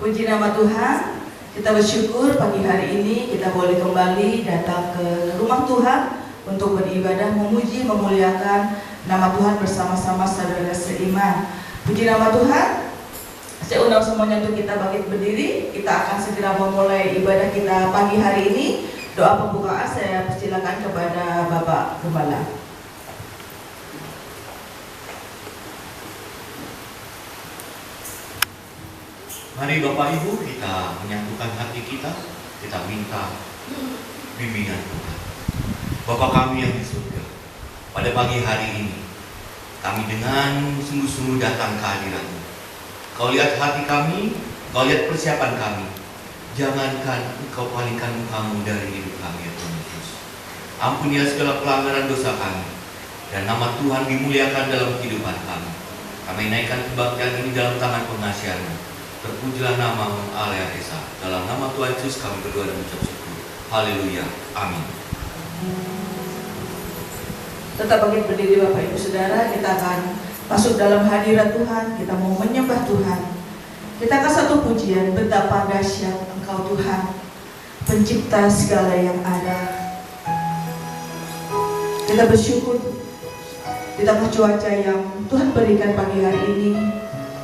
Puji nama Tuhan, kita bersyukur pagi hari ini kita boleh kembali datang ke rumah Tuhan untuk beribadah, memuji, memuliakan nama Tuhan bersama-sama saudara seiman. Puji nama Tuhan. Saya undang semuanya untuk kita bangkit berdiri. Kita akan segera memulai ibadah kita pagi hari ini. Doa pembukaan saya persilakan kepada Bapak Gembala. Mari Bapak Ibu kita menyatukan hati kita minta bimbingan Tuhan. Bapa kami yang di surga, pada pagi hari ini kami dengan sungguh-sungguh datang ke hadirat-Mu. Kau lihat hati kami, Kau lihat persiapan kami. Jangankan Engkau palingkan muka-Mu dari hidup kami, ya Tuhan Yesus. Ampunilah segala pelanggaran dosa kami, dan nama Tuhan dimuliakan dalam kehidupan kami. Kami naikkan kebaktian ini dalam tangan pengasihan-Mu. Terpujilah nama-Mu Allah yang Esa. Dalam nama Tuhan Yesus kami berdoa dan mengucap syukur. Haleluya. Amin. Tetap bangkit berdiri Bapak Ibu Saudara. Kita akan masuk dalam hadirat Tuhan. Kita mau menyembah Tuhan. Kita akan satu pujian. Betapa dahsyat Engkau Tuhan, pencipta segala yang ada. Kita bersyukur di tengah cuaca yang Tuhan berikan pagi hari ini,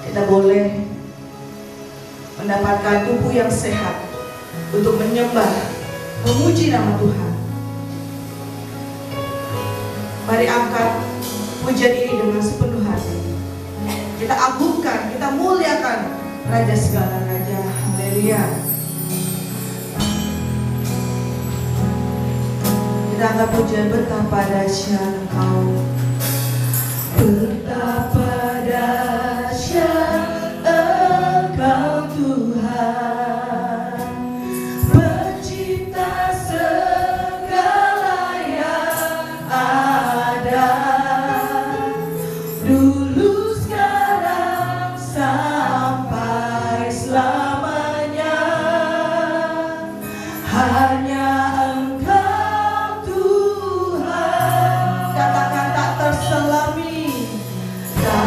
kita boleh mendapatkan tubuh yang sehat untuk menyembah, memuji nama Tuhan. Mari angkat pujian ini dengan sepenuh hati. Kita agungkan, kita muliakan Raja segala raja. Haleluya. Kita angkat pujian. Betapa dahsyat Engkau, betapa dahsyat Engkau Tuhan, pencipta segala yang ada, dulu, sekarang, sampai selamanya. Hanya Engkau Tuhan, katakan tak terselami, tak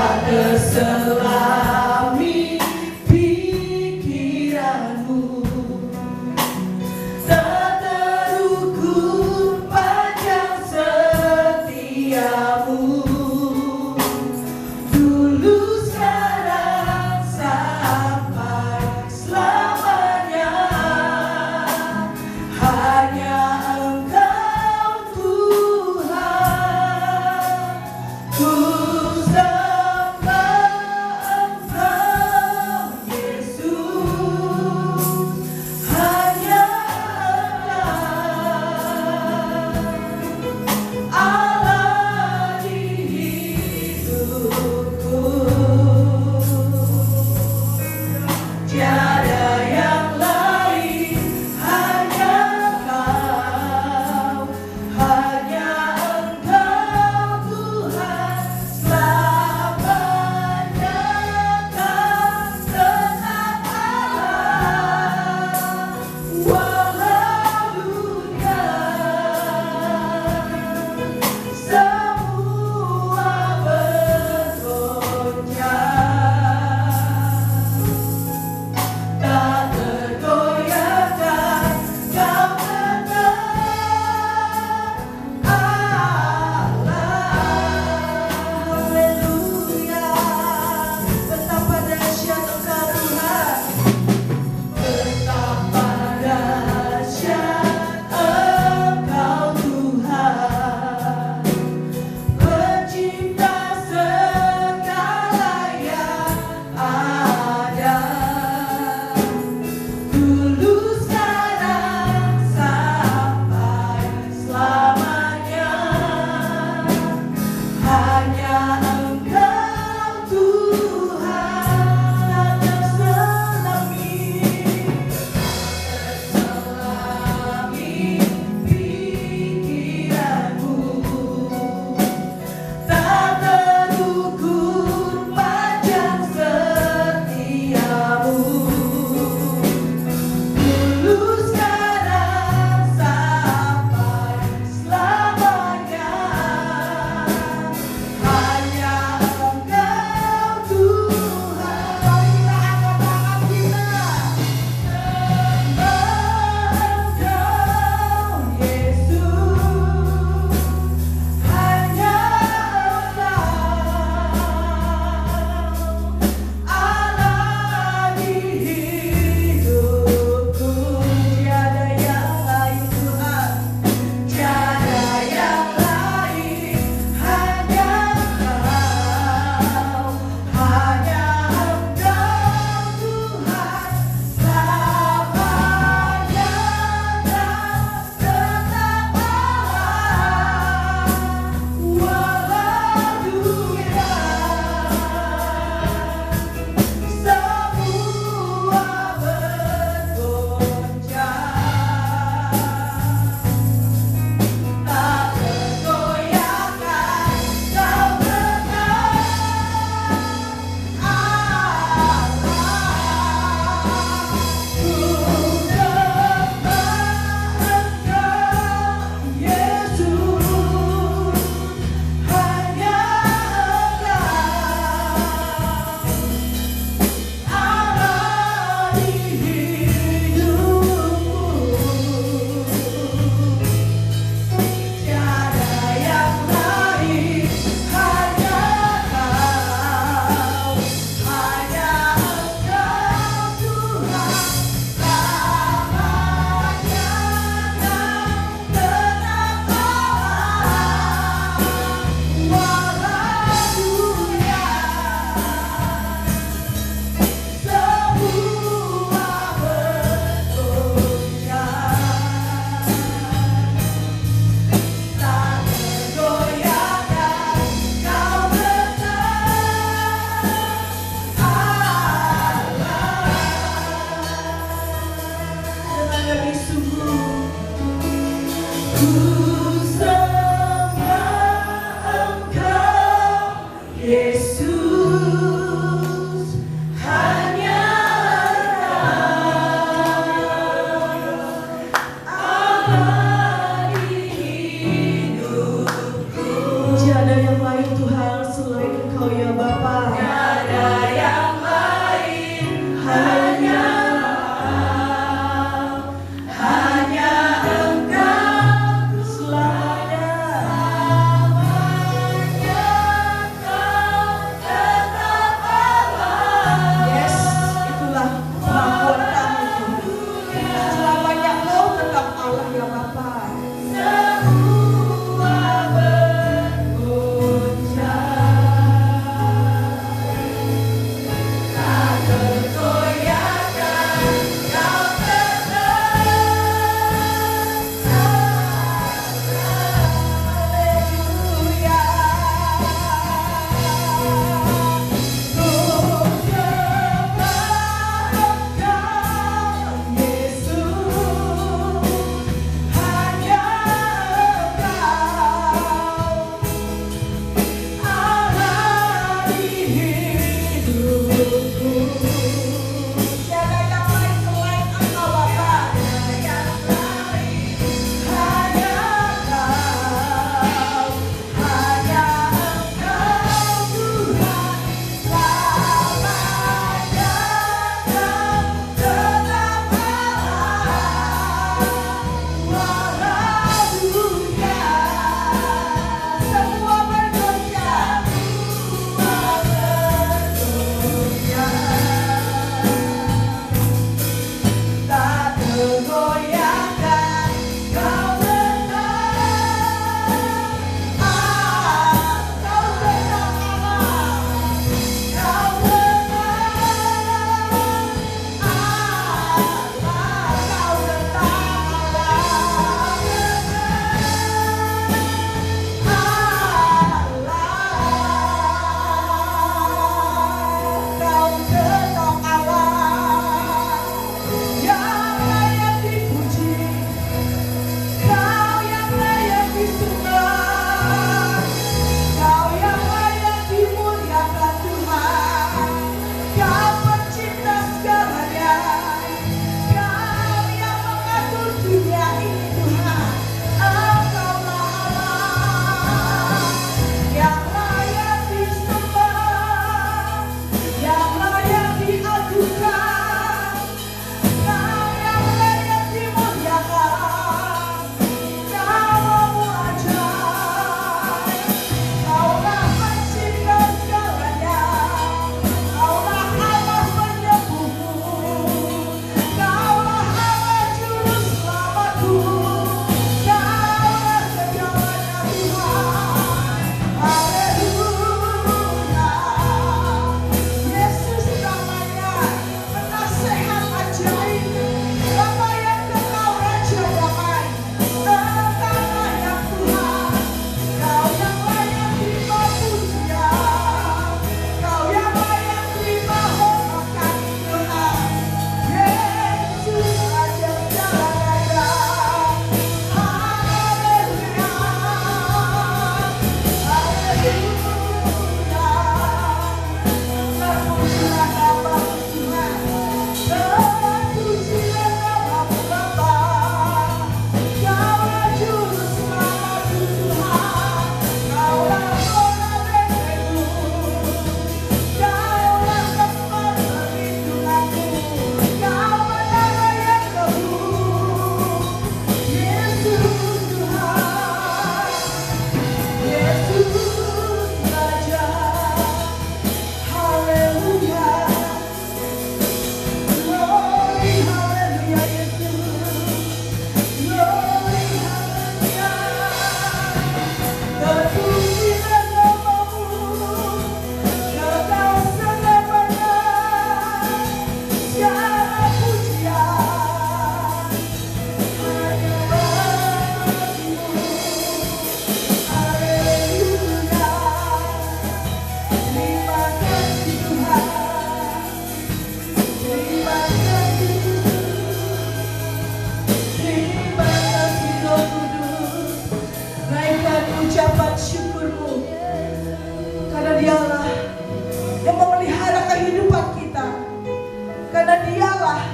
Allah,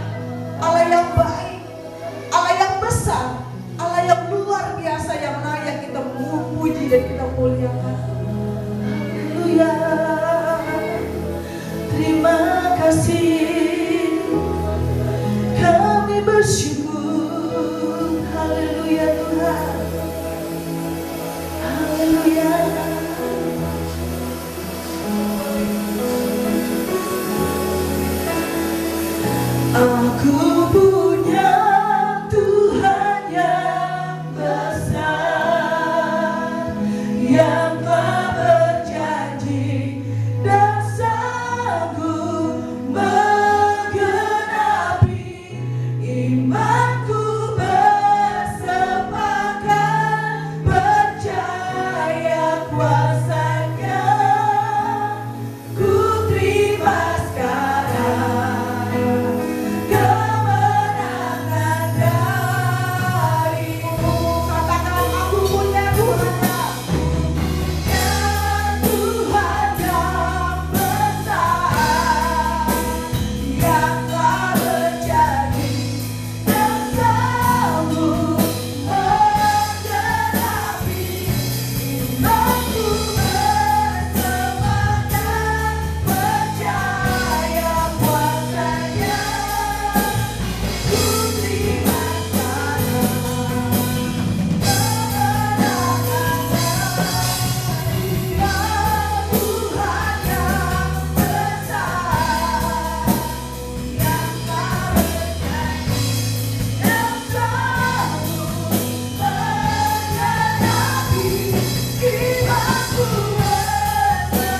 Allah yang baik, Allah yang besar, Allah yang luar biasa, yang layak kita puji dan kita muliakan. Haleluya. Terima kasih, kami bersyukur. Haleluya Tuhan. Haleluya. Aku punya Tuhan yang besar, yang telah berjanji dan sanggup menggenapi imanku, bersepakat percaya kuasa-Nya. Ku terima sekarang kemenangan darimu. Katakan, aku punya Tuhan yang besar, yang telah berjanji dan sanggup menggenapi imanku, bersepakat percaya kuasa-Nya. Ku terima sekarang kemenangan Dia Tuhan yang besar, yang telah berjanji dan sanggup menggenapi imanku,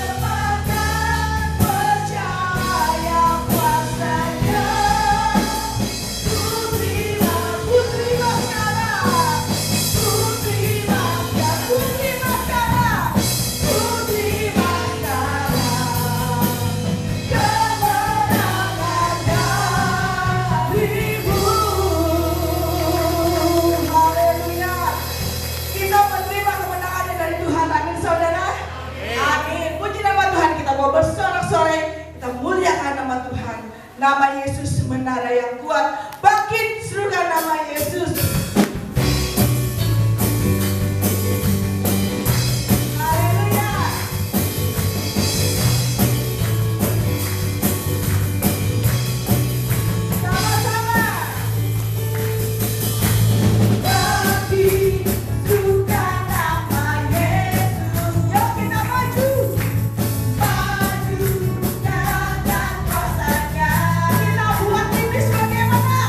bersepakat percaya kuasa-Nya. Ku terima sekarang, ku terima sekarang, ku terima sekarang, ku terima sekarang kemenangan darimu. Haleluya. Kita menerima kemenangannya dari Tuhan. Amin saudara. Amin. Puji nama Tuhan. Kita mau bersorak-sorai, kita muliakan nama Tuhan. Nama Yesus menara yang kuat. Bangkit, serukan nama Yesus. Haleluya. Sama-sama. Bangkit, serukan nama Yesus. Yuk kita maju. Maju, dan kuasa-Nya. Kita buat iblis bagaimana?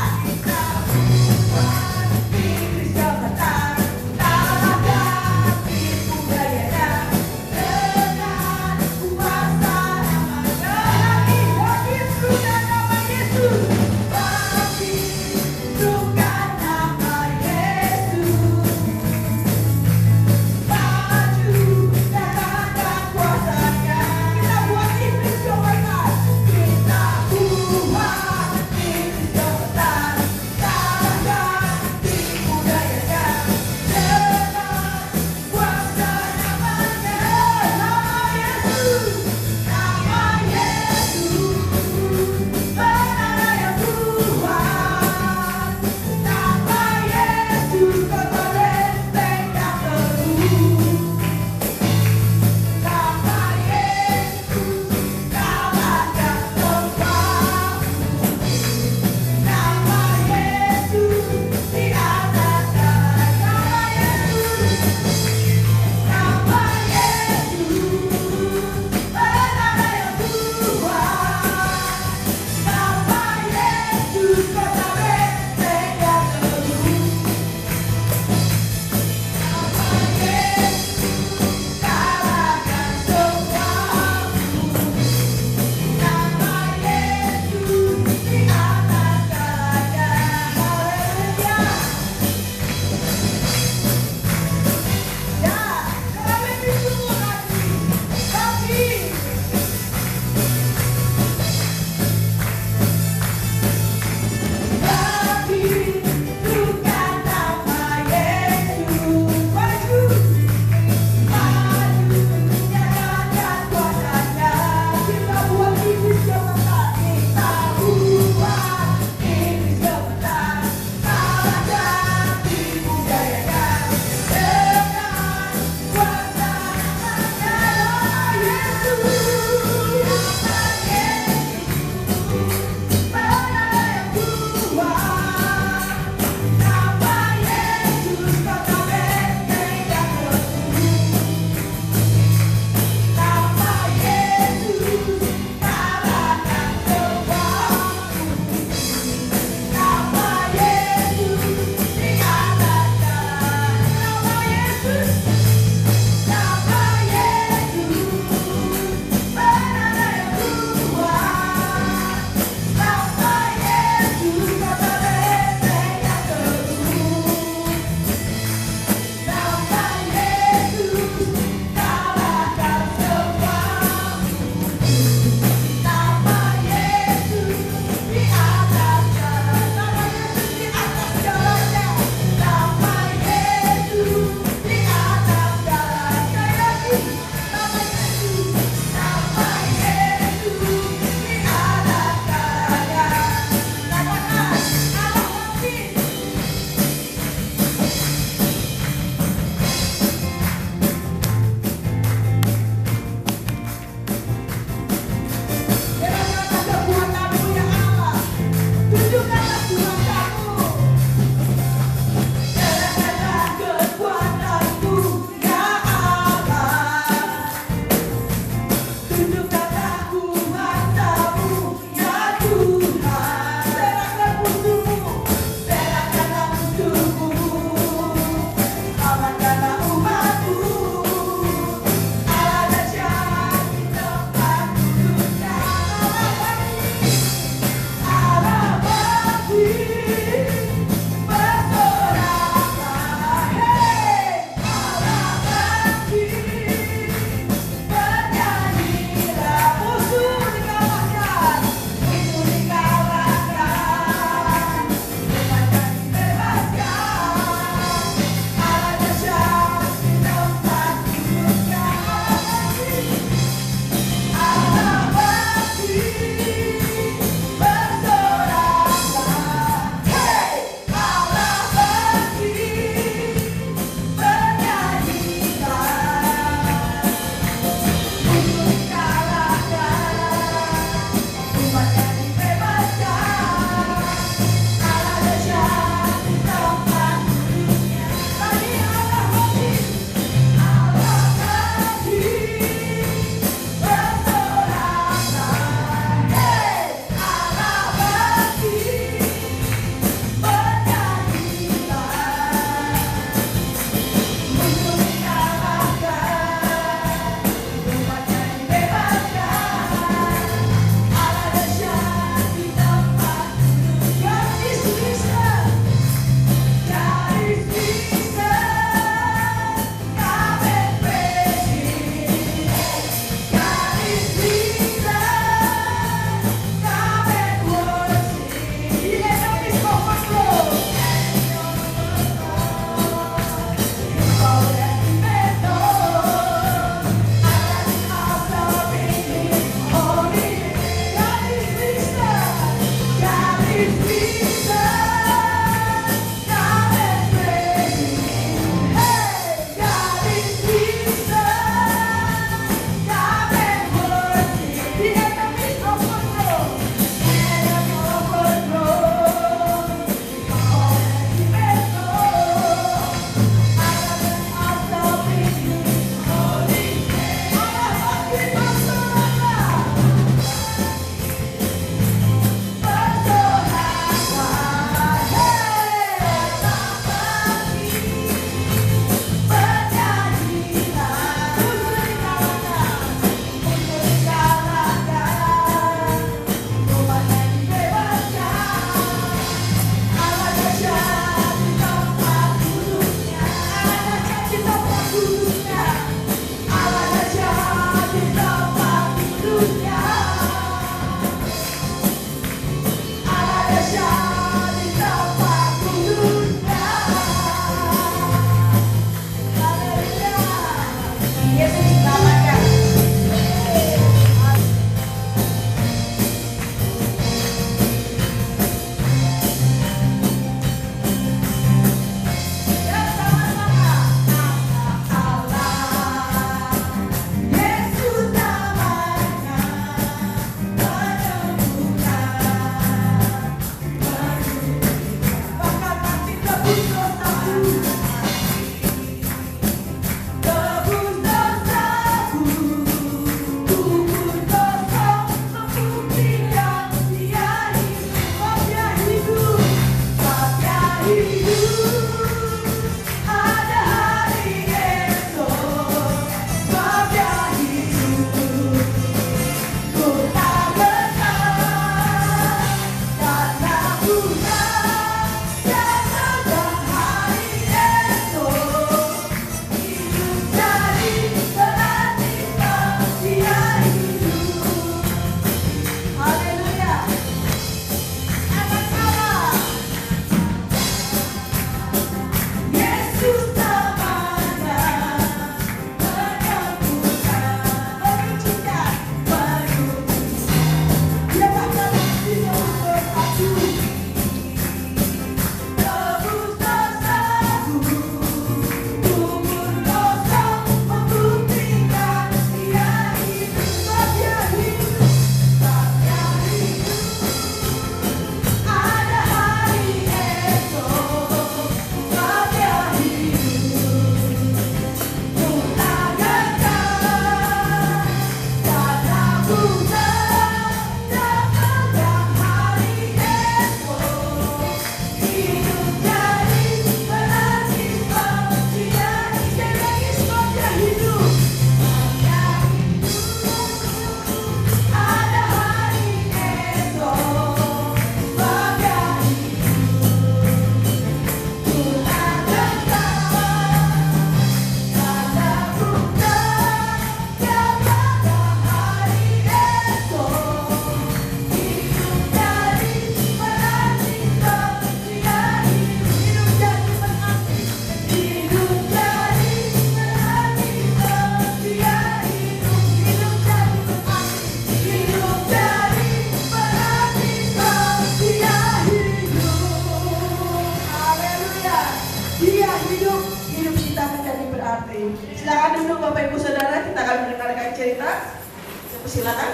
cerita. Saya persilakan.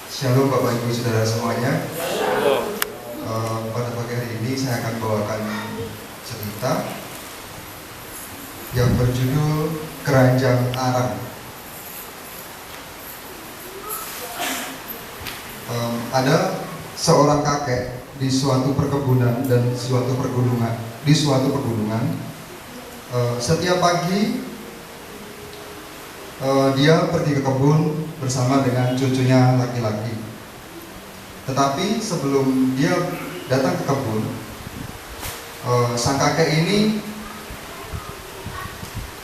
Shalom Bapak Ibu Saudara semuanya. Pada pagi hari ini saya akan bawakan cerita yang berjudul Keranjang Arang. Ada seorang kakek di suatu perkebunan dan suatu pegunungan. Setiap pagi dia pergi ke kebun bersama dengan cucunya laki-laki. Tetapi sebelum dia datang ke kebun, sang kakek ini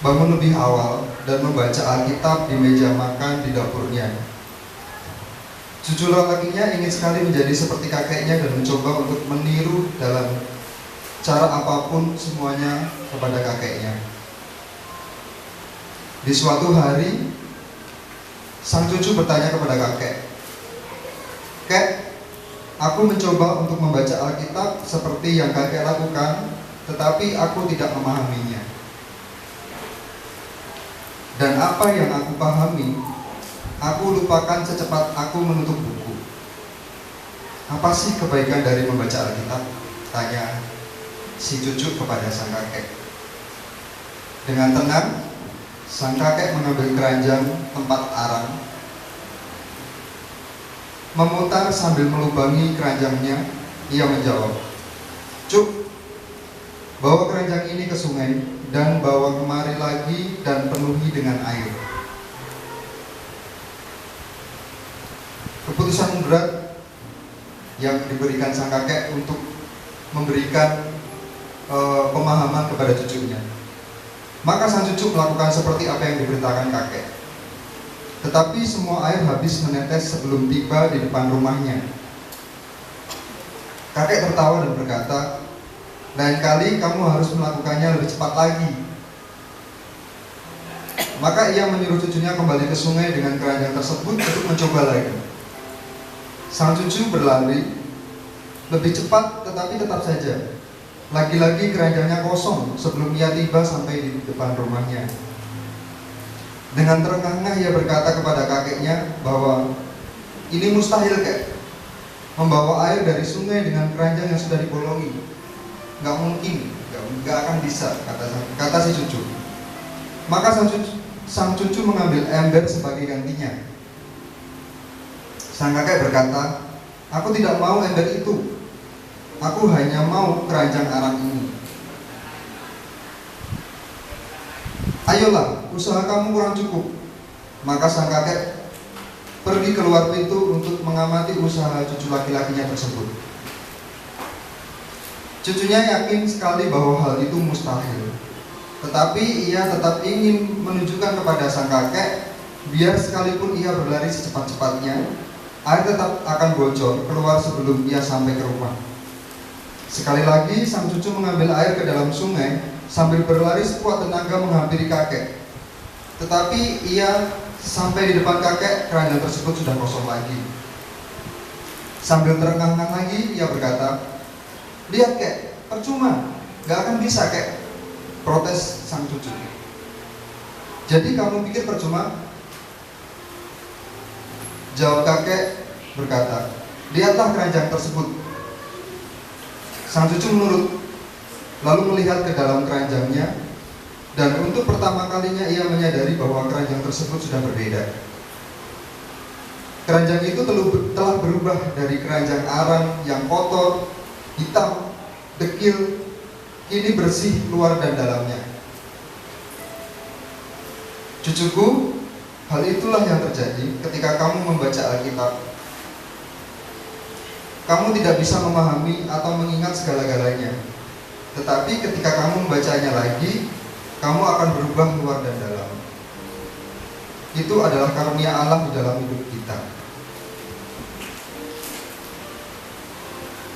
bangun lebih awal dan membaca Alkitab di meja makan di dapurnya. Cucu lelakinya ingin sekali menjadi seperti kakeknya dan mencoba untuk meniru dalam cara apapun semuanya kepada kakeknya. Di suatu hari, sang cucu bertanya kepada kakek, "Kek, aku mencoba untuk membaca Alkitab seperti yang kakek lakukan, tetapi aku tidak memahaminya. Dan apa yang aku pahami, aku lupakan secepat aku menutup buku." "Apa sih kebaikan dari membaca Alkitab?" tanya si cucu kepada sang kakek. Dengan tenang, sang kakek mengambil keranjang tempat arang, memutar sambil melubangi keranjangnya. Ia menjawab, "Cuk, bawa keranjang ini ke sungai dan bawa kemari lagi dan penuhi dengan air." Keputusan berat yang diberikan sang kakek untuk memberikan pemahaman kepada cucunya. Maka sang cucu melakukan seperti apa yang diberitakan kakek. Tetapi semua air habis menetes sebelum tiba di depan rumahnya. Kakek tertawa dan berkata, "Lain kali kamu harus melakukannya lebih cepat lagi." Maka ia menyuruh cucunya kembali ke sungai dengan keranjang tersebut untuk mencoba lagi. Sang cucu berlari lebih cepat, tetapi tetap saja lagi-lagi keranjangnya kosong sebelum ia tiba sampai di depan rumahnya. Dengan terengah-engah ia berkata kepada kakeknya bahwa ini mustahil, kek, membawa air dari sungai dengan keranjang yang sudah dibolongi. Nggak mungkin, nggak akan bisa, kata si cucu. Maka sang cucu mengambil ember sebagai gantinya. Sang kakek berkata, "Aku tidak mau ember itu. Aku hanya mau keranjang arang ini. Ayolah, usaha kamu kurang cukup." Maka sang kakek pergi keluar pintu untuk mengamati usaha cucu laki-lakinya tersebut. Cucunya yakin sekali bahwa hal itu mustahil. Tetapi ia tetap ingin menunjukkan kepada sang kakek, biar sekalipun ia berlari secepat-cepatnya, air tetap akan bocor keluar sebelum ia sampai ke rumah. Sekali lagi sang cucu mengambil air ke dalam sungai sambil berlari sekuat tenaga menghampiri kakek. Tetapi ia sampai di depan kakek, keranjang tersebut sudah kosong lagi. Sambil terengah-engah lagi, ia berkata, "Lihat, kek, percuma, gak akan bisa, kek," protes sang cucu. "Jadi kamu pikir percuma?" Jawab kakek berkata, "Lihatlah keranjang tersebut." Sang cucu menurut, lalu melihat ke dalam keranjangnya, dan untuk pertama kalinya ia menyadari bahwa keranjang tersebut sudah berbeda. Keranjang itu telah berubah dari keranjang arang yang kotor, hitam, dekil, kini bersih luar dan dalamnya. "Cucuku, hal itulah yang terjadi ketika kamu membaca Alkitab. Kamu tidak bisa memahami atau mengingat segala-galanya. Tetapi ketika kamu membacanya lagi, kamu akan berubah luar dan dalam." Itu adalah karunia Allah di dalam hidup kita.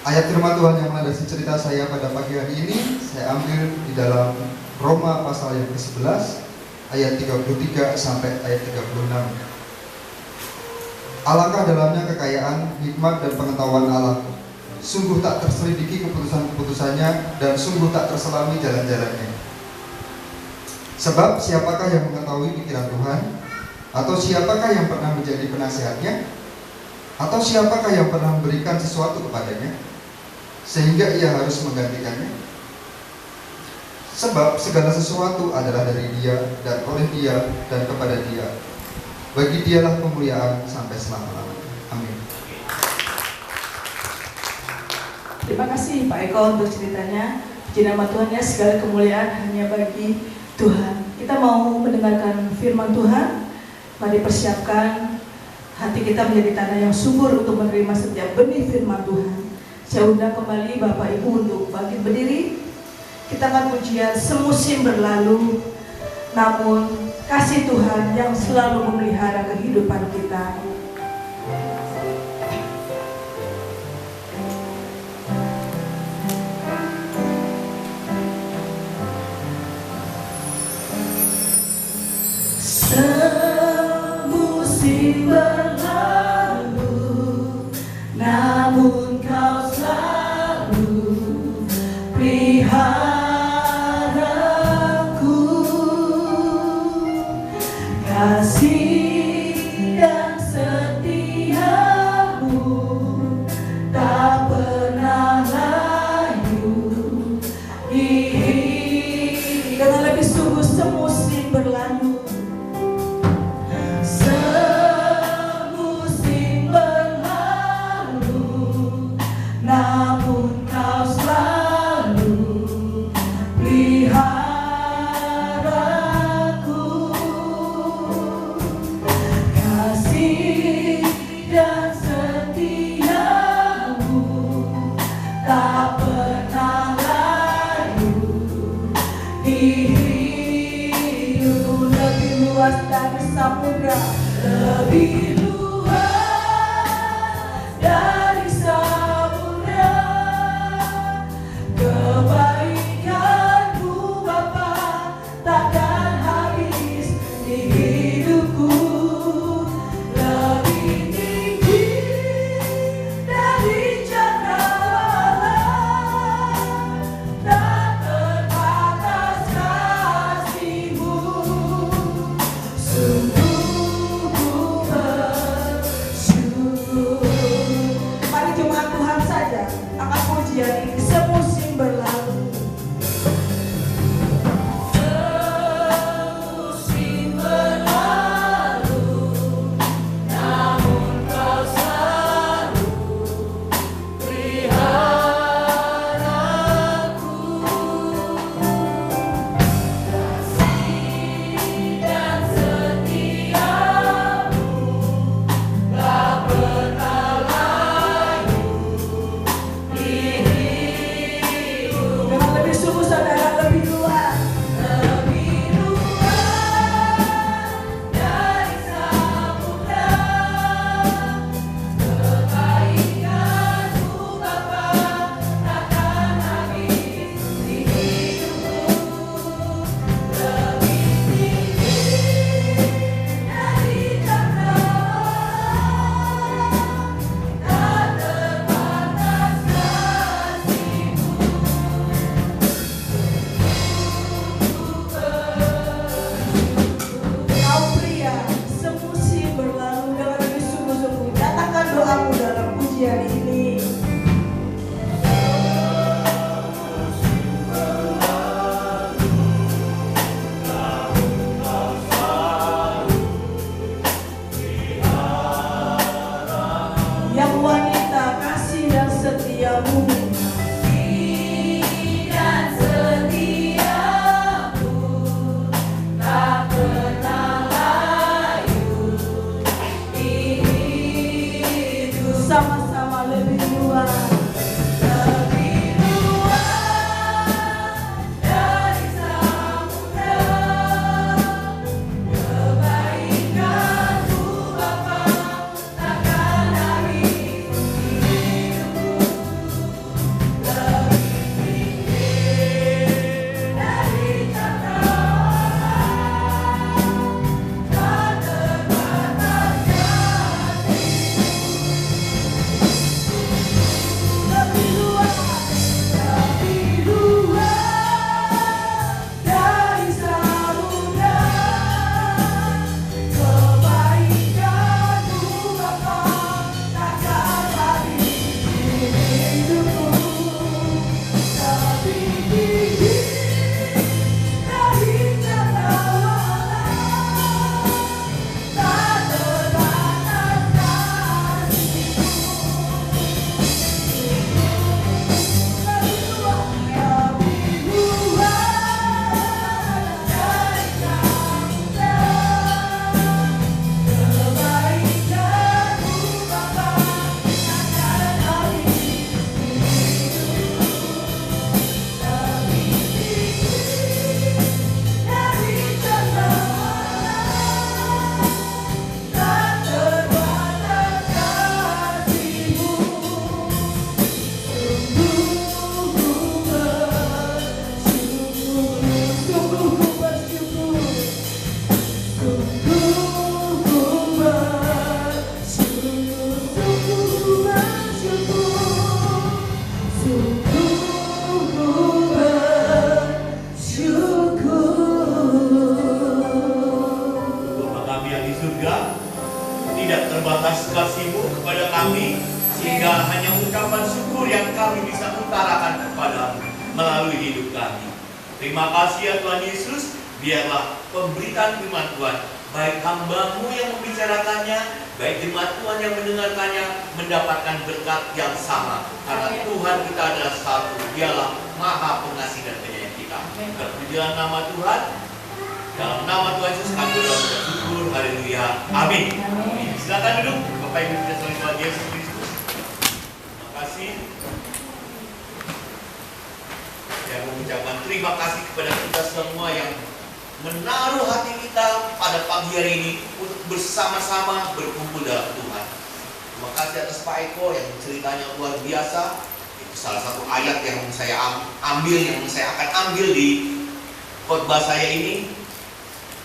Ayat firman Tuhan yang melandasi cerita saya pada pagi hari ini, saya ambil di dalam Roma pasal yang ke-11, ayat 33 sampai ayat 36. "Alangkah dalamnya kekayaan, hikmat dan pengetahuan Allah. Sungguh tak terselidiki keputusan-keputusannya dan sungguh tak terselami jalan-jalannya. Sebab siapakah yang mengetahui pikiran Tuhan? Atau siapakah yang pernah menjadi penasihatnya? Atau siapakah yang pernah memberikan sesuatu kepadanya sehingga ia harus menggantikannya? Sebab segala sesuatu adalah dari Dia dan oleh Dia dan kepada Dia. Bagi Dialah kemuliaan sampai selama-lamanya. Amin. Terima kasih Pak Eko untuk ceritanya. Puji nama Tuhan ya, segala kemuliaan hanya bagi Tuhan. Kita mau mendengarkan firman Tuhan. Mari persiapkan hati kita menjadi tanah yang subur untuk menerima setiap benih firman Tuhan. Saya undang kembali Bapak Ibu untuk bangkit berdiri. Kita akan pujian semusim berlalu, namun kasih Tuhan yang selalu memelihara kehidupan kita. Semusim berlalu, namun Kau selalu peliharaku. Kasih dan setiamu tak pernah layu. Dengan lebih sungguh semusim berlalu. Semusim berlalu, namun Kau selalu peliharaku. Kasih dan setiamu tak pernah layu. Hidupku lebih luas dari samudra, lebih luas dari samudra. Kebaikan-Mu Bapa takkan habis di hidupku. Lebih tinggi dari cakrawala, tak terbatas kasih-Mu. Sungguh ku tidak terbatas kasih-Mu kepada kami, sehingga hanya ucapan syukur yang kami bisa utarakan kepadamu melalui hidup kami. Terima kasih ya Tuhan Yesus, biarlah pemberitaan firman Tuhan, baik hamba-Mu yang membicarakannya, baik jemaat Tuhan yang mendengarkannya, mendapatkan berkat yang sama. Karena Tuhan kita adalah satu, Dialah Maha Pengasih dan Penyayang kita. Terpujilah nama Tuhan. Dalam nama Tuhan Yesus kami bersyukur. Haleluya. Amin. Silakan duduk. Bapak Ibu kita selalu Tuhan Yesus Kristus. Terima kasih. Saya mengucapkan terima kasih kepada kita semua yang menaruh hati kita pada pagi hari ini untuk bersama-sama berkumpul dalam Tuhan. Terima kasih atas Pak Eko yang ceritanya luar biasa. Itu salah satu ayat yang saya ambil, yang saya akan ambil di khotbah saya ini.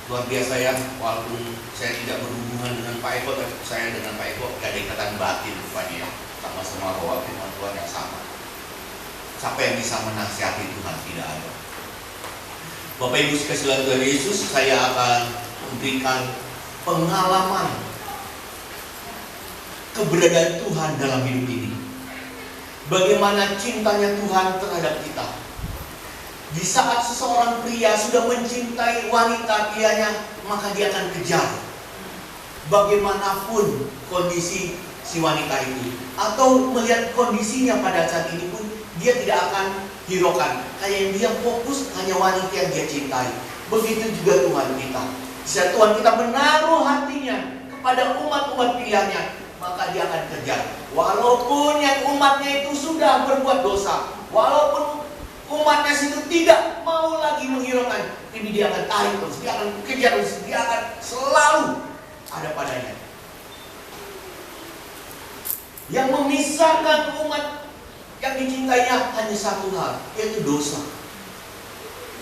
Luar biasa ya, walaupun saya tidak berhubungan dengan Pak Eko, tapi saya dengan Pak Eko gak ada ikatan batin kepada dia. Sama-sama bawa firman Tuhan yang sama. Siapa yang bisa menasihati Tuhan? Tidak ada. Bapak Ibu sekalian Tuhan Yesus, saya akan memberikan pengalaman keberadaan Tuhan dalam hidup ini. Bagaimana cintanya Tuhan terhadap kita. Di saat seseorang pria sudah mencintai wanita pilihannya, maka dia akan kejar. Bagaimanapun kondisi si wanita itu, atau melihat kondisinya pada saat ini pun, dia tidak akan hiraukan. Kayak yang dia fokus hanya wanita yang dia cintai. Begitu juga Tuhan kita. Saat Tuhan kita menaruh hatinya kepada umat-umat pilihannya, maka dia akan kejar. Walaupun yang umatnya itu sudah berbuat dosa, walaupun umatnya itu tidak mau lagi menghiraukan, ini dia akan tarik terus, dia akan kejar terus, dia akan selalu ada padanya. Yang memisahkan umat yang dicintainya hanya satu hal, yaitu dosa.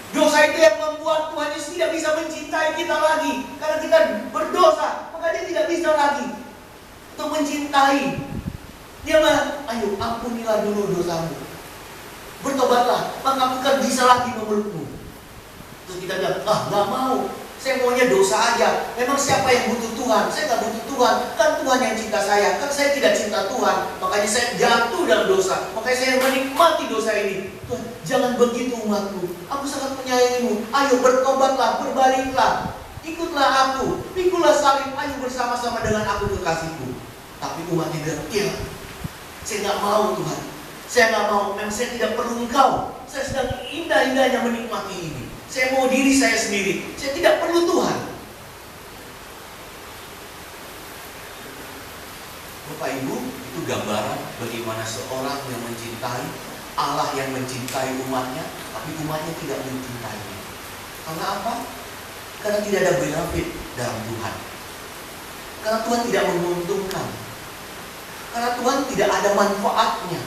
Dosa itu yang membuat Tuhan Yesus tidak bisa mencintai kita lagi. Karena kita berdosa, maka dia tidak bisa lagi untuk mencintai. Dia bilang, ayo ampunilah dulu dosamu, bertobatlah, maka aku kan bisa lagi memelukmu. Terus kita bilang, gak mau, saya maunya dosa aja. Memang siapa yang butuh Tuhan? Saya gak butuh Tuhan, kan Tuhan yang cinta saya. Kan saya tidak cinta Tuhan, makanya saya jatuh dalam dosa. Makanya saya menikmati dosa ini. Tuhan, jangan begitu umatku, aku sangat menyayangimu. Ayo bertobatlah, berbaliklah, ikutlah aku, pikulah salib, ayo bersama-sama dengan aku kekasihku. Tapi umatnya bilang, ya, saya gak mau Tuhan. Saya nggak mau, memang saya tidak perlu Engkau. Saya sedang indah-indahnya menikmati ini. Saya mau diri saya sendiri. Saya tidak perlu Tuhan. Bapak Ibu, itu gambaran bagaimana seorang yang mencintai Allah yang mencintai umatnya, tapi umatnya tidak mencintainya. Karena apa? Karena tidak ada benefit dalam Tuhan. Karena Tuhan tidak menguntungkan. Karena Tuhan tidak ada manfaatnya.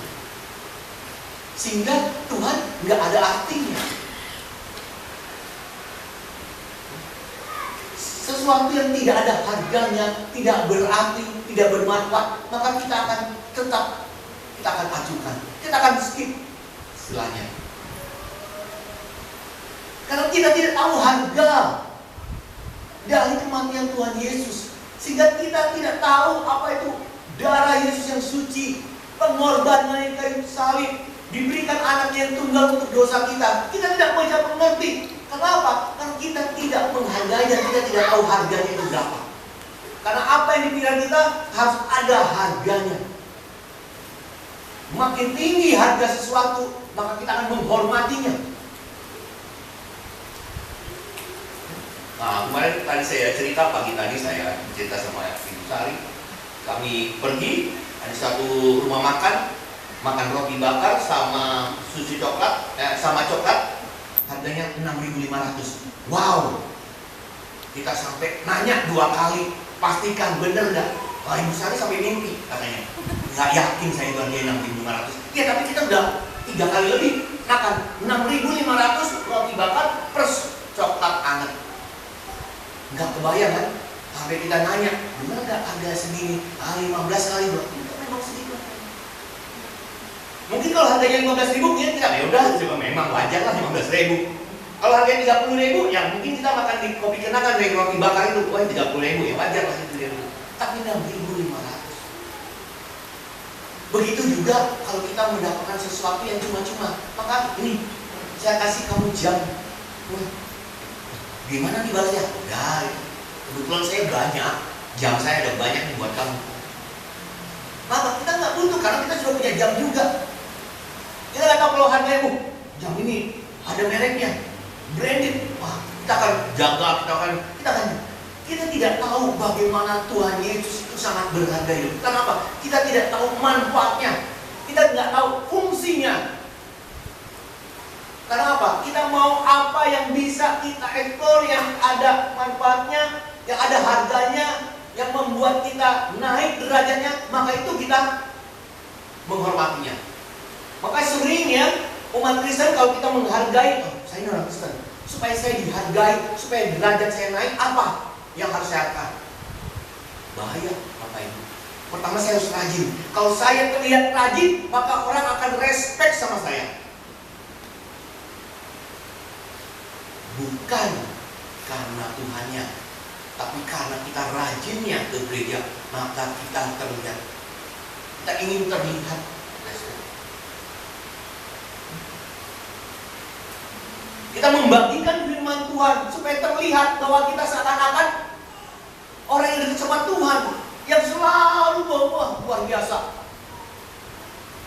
Sehingga Tuhan nggak ada artinya. Sesuatu yang tidak ada harganya, tidak berarti, tidak bermanfaat, maka kita akan acukan, kita akan skip istilahnya. Karena kita tidak tahu harga dari kematian Tuhan Yesus, sehingga kita tidak tahu apa itu darah Yesus yang suci, pengorbanan yang kayu salib, diberikan anaknya yang tunggal untuk dosa kita. Kita tidak bisa mengerti. Kenapa? Karena kita tidak menghargai dan kita tidak tahu harganya itu berapa. Karena apa yang dipilih kita harus ada harganya. Makin tinggi harga sesuatu, maka kita akan menghormatinya. Nah, kemarin tadi saya cerita, pagi tadi saya cerita sama Ibu Sari. Kami pergi, ada satu rumah makan roti bakar sama susu coklat, sama coklat, harganya 6.500. Wow, kita sampai nanya 2 kali, pastikan bener nggak? Wah, Ibu Sari sampai mimpi katanya, nggak yakin saya itu harganya 6.500. Ya tapi kita udah 3 kali lebih makan 6.500 roti bakar plus coklat anget. Nggak kebayang kan? Sampai kita nanya, bener nggak harga segini? 15 kali bro, itu memang segitu. Mungkin kalau harganya 15.000 ya kita ya udah, coba memang wajar lah 15.000. Kalau harganya 30.000 ya mungkin kita makan di kopi kenangan dari roti bakar itu, wah 30.000 ya wajar lah itu. tapi 6.500. Begitu juga kalau kita mendapatkan sesuatu yang cuma-cuma. Maka ini, saya kasih kamu jam. Gimana nih balasnya? Udah, kebetulan saya banyak. Jam saya ada banyak nih buat kamu. Maka kita nggak butuh karena kita sudah punya jam juga. Kita nggak tahu kalau harganya, jam ini ada mereknya, branded. Wah, kita akan jaga, kita tidak tahu bagaimana Tuhan Yesus itu sangat berharga itu. Kenapa? Kita tidak tahu manfaatnya. Kita tidak tahu fungsinya. Karena apa? Kita mau apa yang bisa kita ekspor, yang ada manfaatnya, yang ada harganya, yang membuat kita naik derajatnya, maka itu kita menghormatinya. Maka seringnya umat Kristen kalau kita menghargai, saya orang Kristen, supaya saya dihargai, supaya derajat saya naik, apa yang harus saya lakukan? Bahaya, Bapak Ibu. Pertama saya harus rajin. Kalau saya terlihat rajin, maka orang akan respect sama saya. Bukan karena Tuhannya, tapi karena kita rajinnya ke gereja, maka kita terlihat. Kita ingin terlihat. Kita membagikan firman Tuhan supaya terlihat bahwa kita seakan-akan orang yang dekat sama Tuhan, yang selalu bawa luar biasa.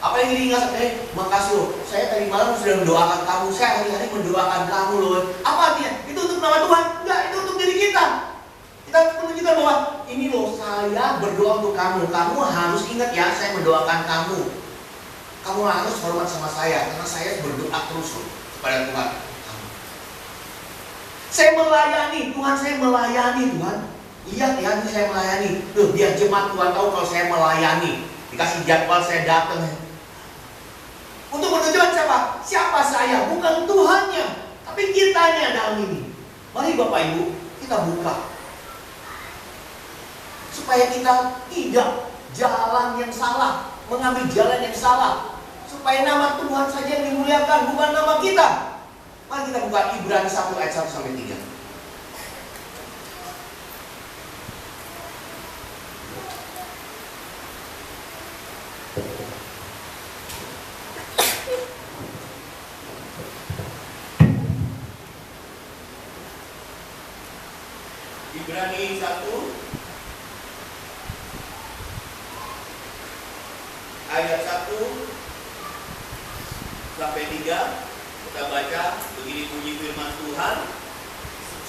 Apa yang diingat? Makasih loh, saya tadi malam sudah mendoakan kamu, saya hari-hari mendoakan kamu loh. Apa artinya? Itu untuk nama Tuhan? Enggak, itu untuk diri kita. Kita menunjukkan bahwa ini loh, saya berdoa untuk kamu. Kamu harus ingat ya, saya mendoakan kamu. Kamu harus hormat sama saya, karena saya berdoa terus loh kepada Tuhan. Saya melayani, Tuhan, saya melayani Tuhan. Iya ya, ini saya melayani. Tuh, biar jemaat Tuhan tahu kalau saya melayani. Dikasih jadwal saya datang. Untuk menunjukkan siapa? Siapa saya? Bukan Tuhannya, tapi kitanya dalam ini. Mari Bapak Ibu, kita buka. Supaya kita tidak jalan yang salah, mengambil jalan yang salah. Supaya nama Tuhan saja yang dimuliakan, bukan nama kita. Mari kita buka Ibrani 1 ayat 1-3. Ibrani 1 ayat 1-3. Kita baca begini bunyi firman Tuhan.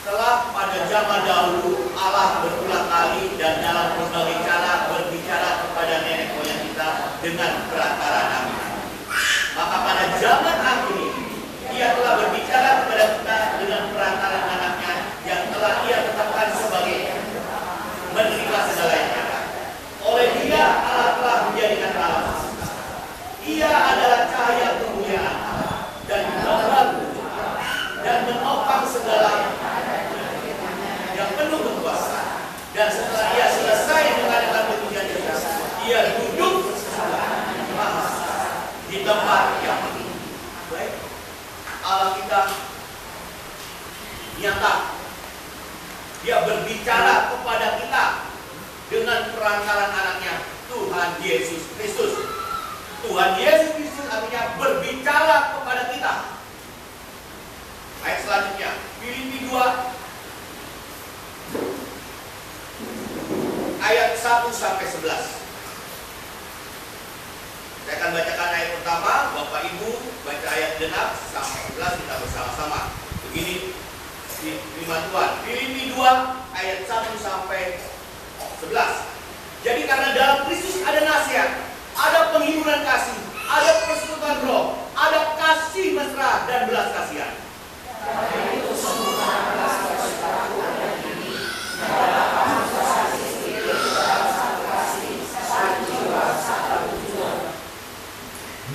Setelah pada zaman dahulu Allah berulang kali dan dalam berbagai cara berbicara kepada nenek moyang kita dengan perantara Nabi. Maka pada zaman akhir Ia telah berbicara kepada kita dengan perantara anaknya yang telah Ia tetapkan sebagai menerima segala yang ada. Oleh Dia Allah telah menjadikan Allah. Ia adalah cahaya kemuliaan dan gambar dan menopang segala yang penuh berkuasa. Dan setelah Ia selesai mengadakan pekerjaannya, Ia duduk di tempat yang tinggi. Baik, Allah kita nyata. Dia berbicara kepada kita dengan perantaran anaknya, Tuhan Yesus Kristus. Tuhan Yesus Kristus artinya berbicara kepada kita. Ayat selanjutnya, Filipi 2 ayat 1-11. Saya akan bacakan ayat pertama, Bapak Ibu baca ayat genap sampai 11, kita bersama-sama. Begini firman Tuhan, Filipi 2 ayat 1-11. Jadi karena dalam Kristus ada nasihat, ada penghiburan kasih, ada persekutuan roh, ada kasih mesra dan belas kasihan.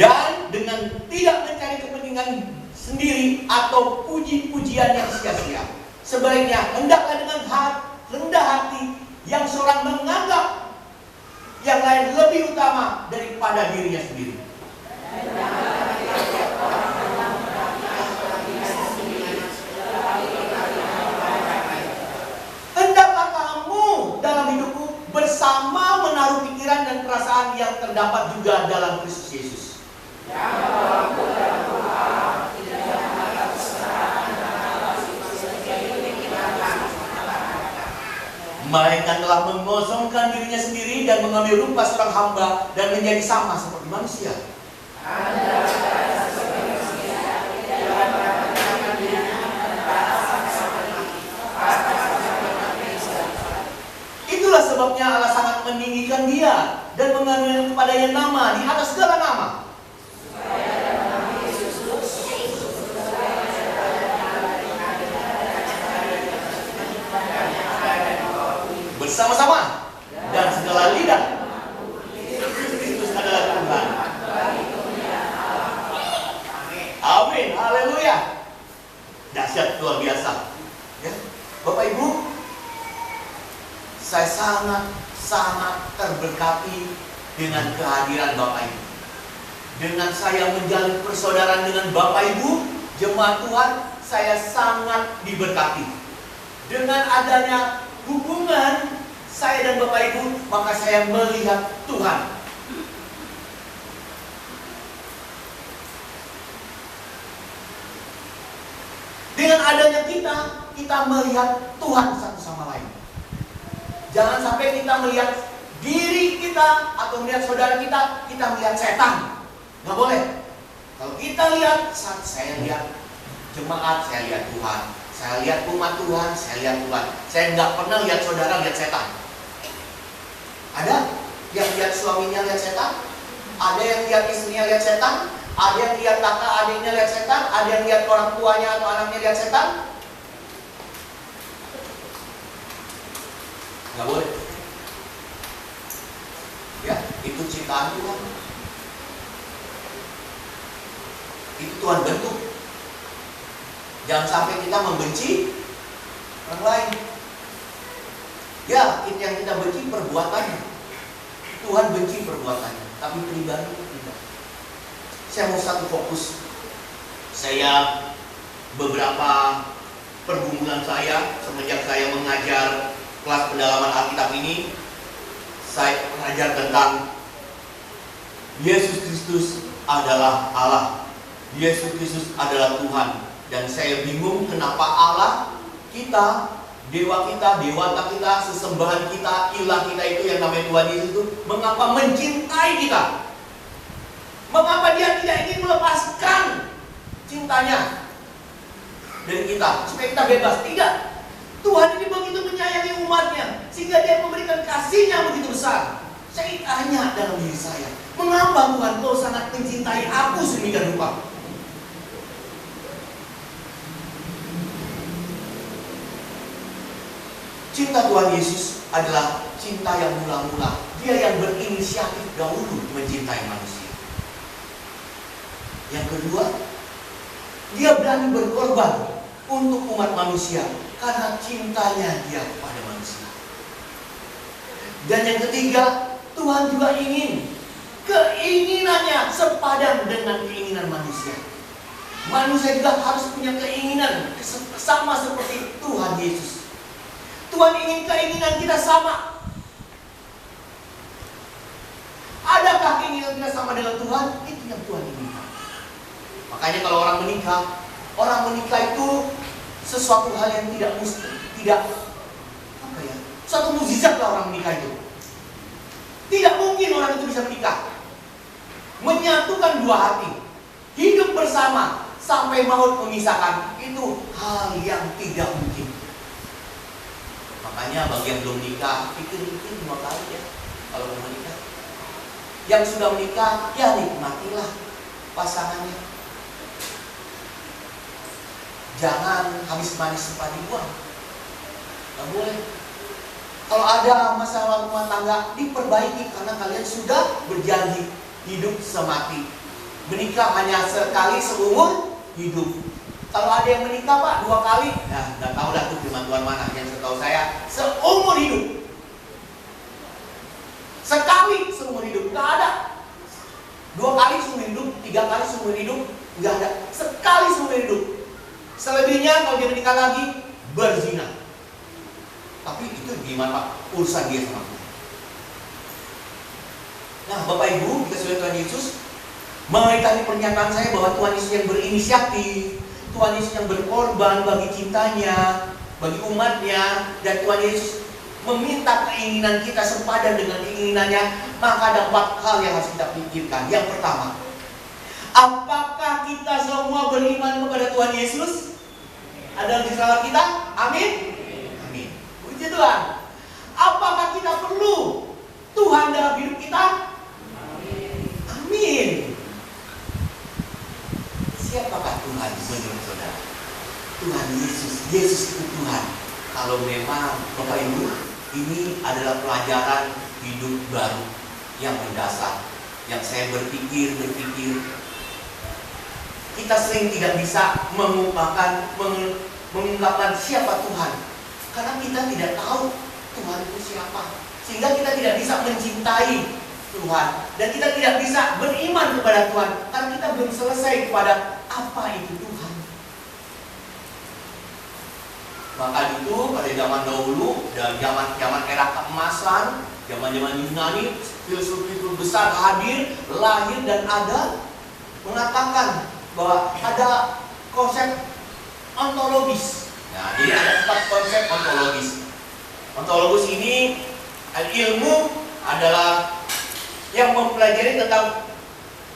Dan dengan tidak mencari kepentingan sendiri atau puji-pujian yang sia-sia, sebaliknya hendaklah dengan rendah hati yang seorang menganggap yang lain lebih utama daripada dirinya sendiri. Hendaklah kamu dalam hidupmu bersama terdapat juga dalam Kristus Yesus. Melainkan telah mengosongkan dirinya sendiri dan mengambil rupa seorang hamba dan menjadi sama seperti manusia. Itulah sebabnya Allah sangat meninggikan dia dan mengambil kepadanya nama di atas segala nama. Bersama-sama dan segala lidah Kristus adalah Tuhan. Amin, haleluya. Dahsyat, luar biasa ya. Bapak Ibu, saya sangat terberkati dengan kehadiran Bapak Ibu. Dengan saya menjalin persaudaraan dengan Bapak Ibu jemaat Tuhan, saya sangat diberkati. Dengan adanya hubungan saya dan Bapak Ibu, maka saya melihat Tuhan. Dengan adanya kita melihat Tuhan satu sama lain. Jangan sampai kita melihat diri kita atau melihat saudara kita melihat setan. Nggak boleh. Kalau kita lihat, saya lihat jemaat, saya lihat Tuhan. Saya lihat umat Tuhan, saya lihat Tuhan. Saya nggak pernah lihat saudara lihat setan. Ada yang lihat suaminya lihat setan? Ada yang lihat istrinya lihat setan? Ada yang lihat kakak adiknya lihat setan? Ada yang lihat orang tuanya atau anaknya lihat setan? Nggak boleh. Ya, itu ciptaan Tuhan. Itu Tuhan bentuk. Jangan sampai kita membenci orang lain. Ya, itu yang kita benci perbuatannya. Tuhan benci perbuatannya, tapi pribadi tidak. Saya mau satu fokus. Saya beberapa pergumulan saya semenjak saya mengajar kelas pendalaman Alkitab ini, saya mengajar tentang Yesus Kristus adalah Allah. Yesus Kristus adalah Tuhan. Dan saya bingung kenapa Allah kita, dewa kita, dewata kita, sesembahan kita, ilah kita itu yang namanya Tuhan Yesus itu, mengapa mencintai kita? Mengapa dia tidak ingin melepaskan cintanya dari kita supaya kita bebas? Tidak. Tuhan ini begitu menyayangi umatnya sehingga dia memberikan kasihnya begitu besar. Saya tanya dalam diri saya, mengapa Tuhan kau sangat mencintai aku sedemikian rupa? Cinta Tuhan Yesus adalah cinta yang mula-mula. Dia yang berinisiatif dahulu mencintai manusia. Yang kedua, dia berani berkorban untuk umat manusia karena cintanya dia kepada manusia. Dan yang ketiga, Tuhan juga ingin keinginannya sepadan dengan keinginan manusia. Manusia juga harus punya keinginan sama seperti Tuhan Yesus. Tuhan ingin keinginan kita sama. Adakah keinginan kita sama dengan Tuhan? Itu yang Tuhan inginkan. Makanya kalau orang menikah itu sesuatu hal yang tidak suatu mukjizat lah orang menikah itu. Tidak mungkin orang itu bisa menikah. Menyatukan dua hati, hidup bersama sampai maut memisahkan, itu hal yang tidak mungkin. Makanya bagi yang belum nikah, pikir-pikir 2 kali ya kalau mau menikah. Yang sudah menikah, ya nikmatilah pasangannya. Jangan habis manis sempat dibuang. Gak boleh. Kalau ada masalah rumah tangga, diperbaiki karena kalian sudah berjanji hidup semati. Menikah hanya sekali seumur hidup. Kalau ada yang menikah Pak 2 kali, nah nggak tahu dah tuh firman Tuhan mana. Yang setahu saya seumur hidup. Sekali seumur hidup, nggak ada. 2 kali seumur hidup, 3 kali seumur hidup, nggak ada. Sekali seumur hidup. Selebihnya kalau dia menikah lagi berzina. Tapi itu gimana Pak? Urusan dia sama Tuhan. Nah, Bapak Ibu, dikasih oleh Tuhan Yesus, mari tadi pernyataan saya bahwa Tuhan Yesus yang berinisiatif, Tuhan Yesus yang berkorban bagi cintanya, bagi umatnya, dan Tuhan Yesus meminta keinginan kita sepadan dengan keinginannya. Maka ada 4 hal yang harus kita pikirkan. Yang pertama, apakah kita semua beriman kepada Tuhan Yesus adalah Juru Selamat kita? Amin. Amin. Puji Tuhan. Apakah kita perlu Tuhan dalam hidup kita? Amin. Siapakah Tuhan menurut saudara? Tuhan Yesus. Yesus itu Tuhan. Kalau memang Bapak Ibu, ini adalah pelajaran hidup baru yang mendasar, yang saya berpikir. Kita sering tidak bisa mengungkapkan siapa Tuhan, karena kita tidak tahu Tuhan itu siapa, sehingga kita tidak bisa mencintai Tuhan, dan kita tidak bisa beriman kepada Tuhan, karena kita belum selesai kepada apa itu Tuhan. Maka itu pada zaman dahulu, dan zaman era keemasan, zaman Yunani, filsuf besar hadir, lahir dan ada, mengatakan bahwa ada konsep ontologis. Nah, jadi ada 4 konsep ontologis. Ontologis ini ilmu adalah yang mempelajari tentang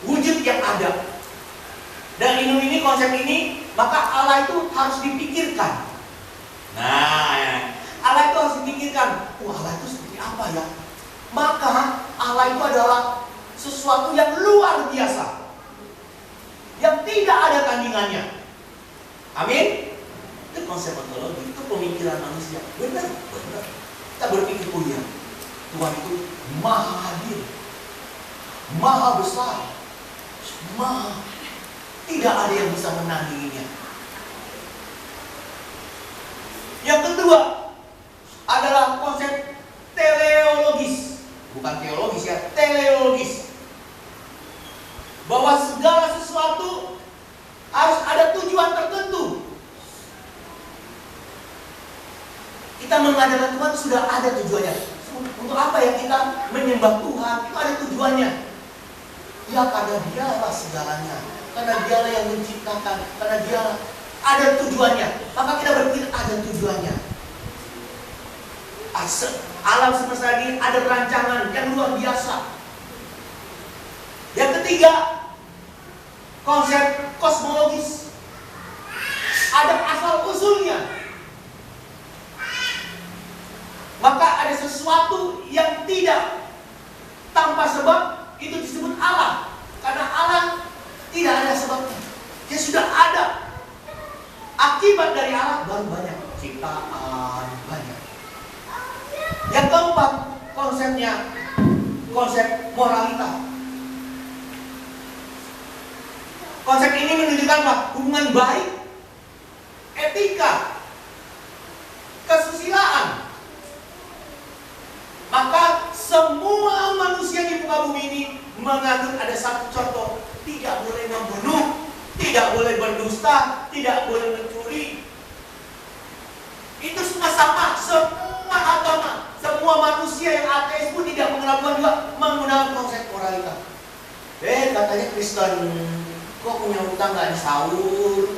wujud yang ada. Dan ini konsep ini, maka Allah itu harus dipikirkan. Nah, Allah itu harus dipikirkan. Allah itu seperti apa ya? Maka Allah itu adalah sesuatu yang luar biasa, yang tidak ada tandingannya. Amin. Itu konsep ontologi, itu pemikiran manusia. Benar. Kita berpikir, oh ya, Tuhan itu maha hadir, maha besar, maha, tidak ada yang bisa menandinginya. Yang kedua adalah konsep teleologis, bukan teologis ya, teleologis. Bahwa segala sesuatu harus ada tujuan tertentu. Kita mengadakan Tuhan sudah ada tujuannya. Untuk apa ya kita menyembah Tuhan? Itu ada tujuannya. Ya karena Dialah segalanya, karena Dialah yang menciptakan, karena Dia ada tujuannya. Maka kita berpikir ada tujuannya. Alam semesta ini ada rancangan yang luar biasa. Yang ketiga, konsep kosmologis. Ada asal usulnya. Maka ada sesuatu yang tidak tanpa sebab, itu disebut Allah. Karena Allah tidak ada sebabnya. Dia sudah ada. Akibat dari Allah baru banyak. Ciptaan banyak. Yang keempat, konsepnya konsep moralitas. Konsep ini menunjukkan apa? Hubungan baik, etika, kesusilaan. Maka semua manusia di muka bumi ini menganut ada satu contoh: tidak boleh membunuh, tidak boleh berdusta, tidak boleh mencuri. Itu semua sama, semua agama, semua manusia yang ateis pun tidak mengenal Tuhan juga menggunakan konsep moralitas. Katanya Kristen, kok punya utang gak disaur?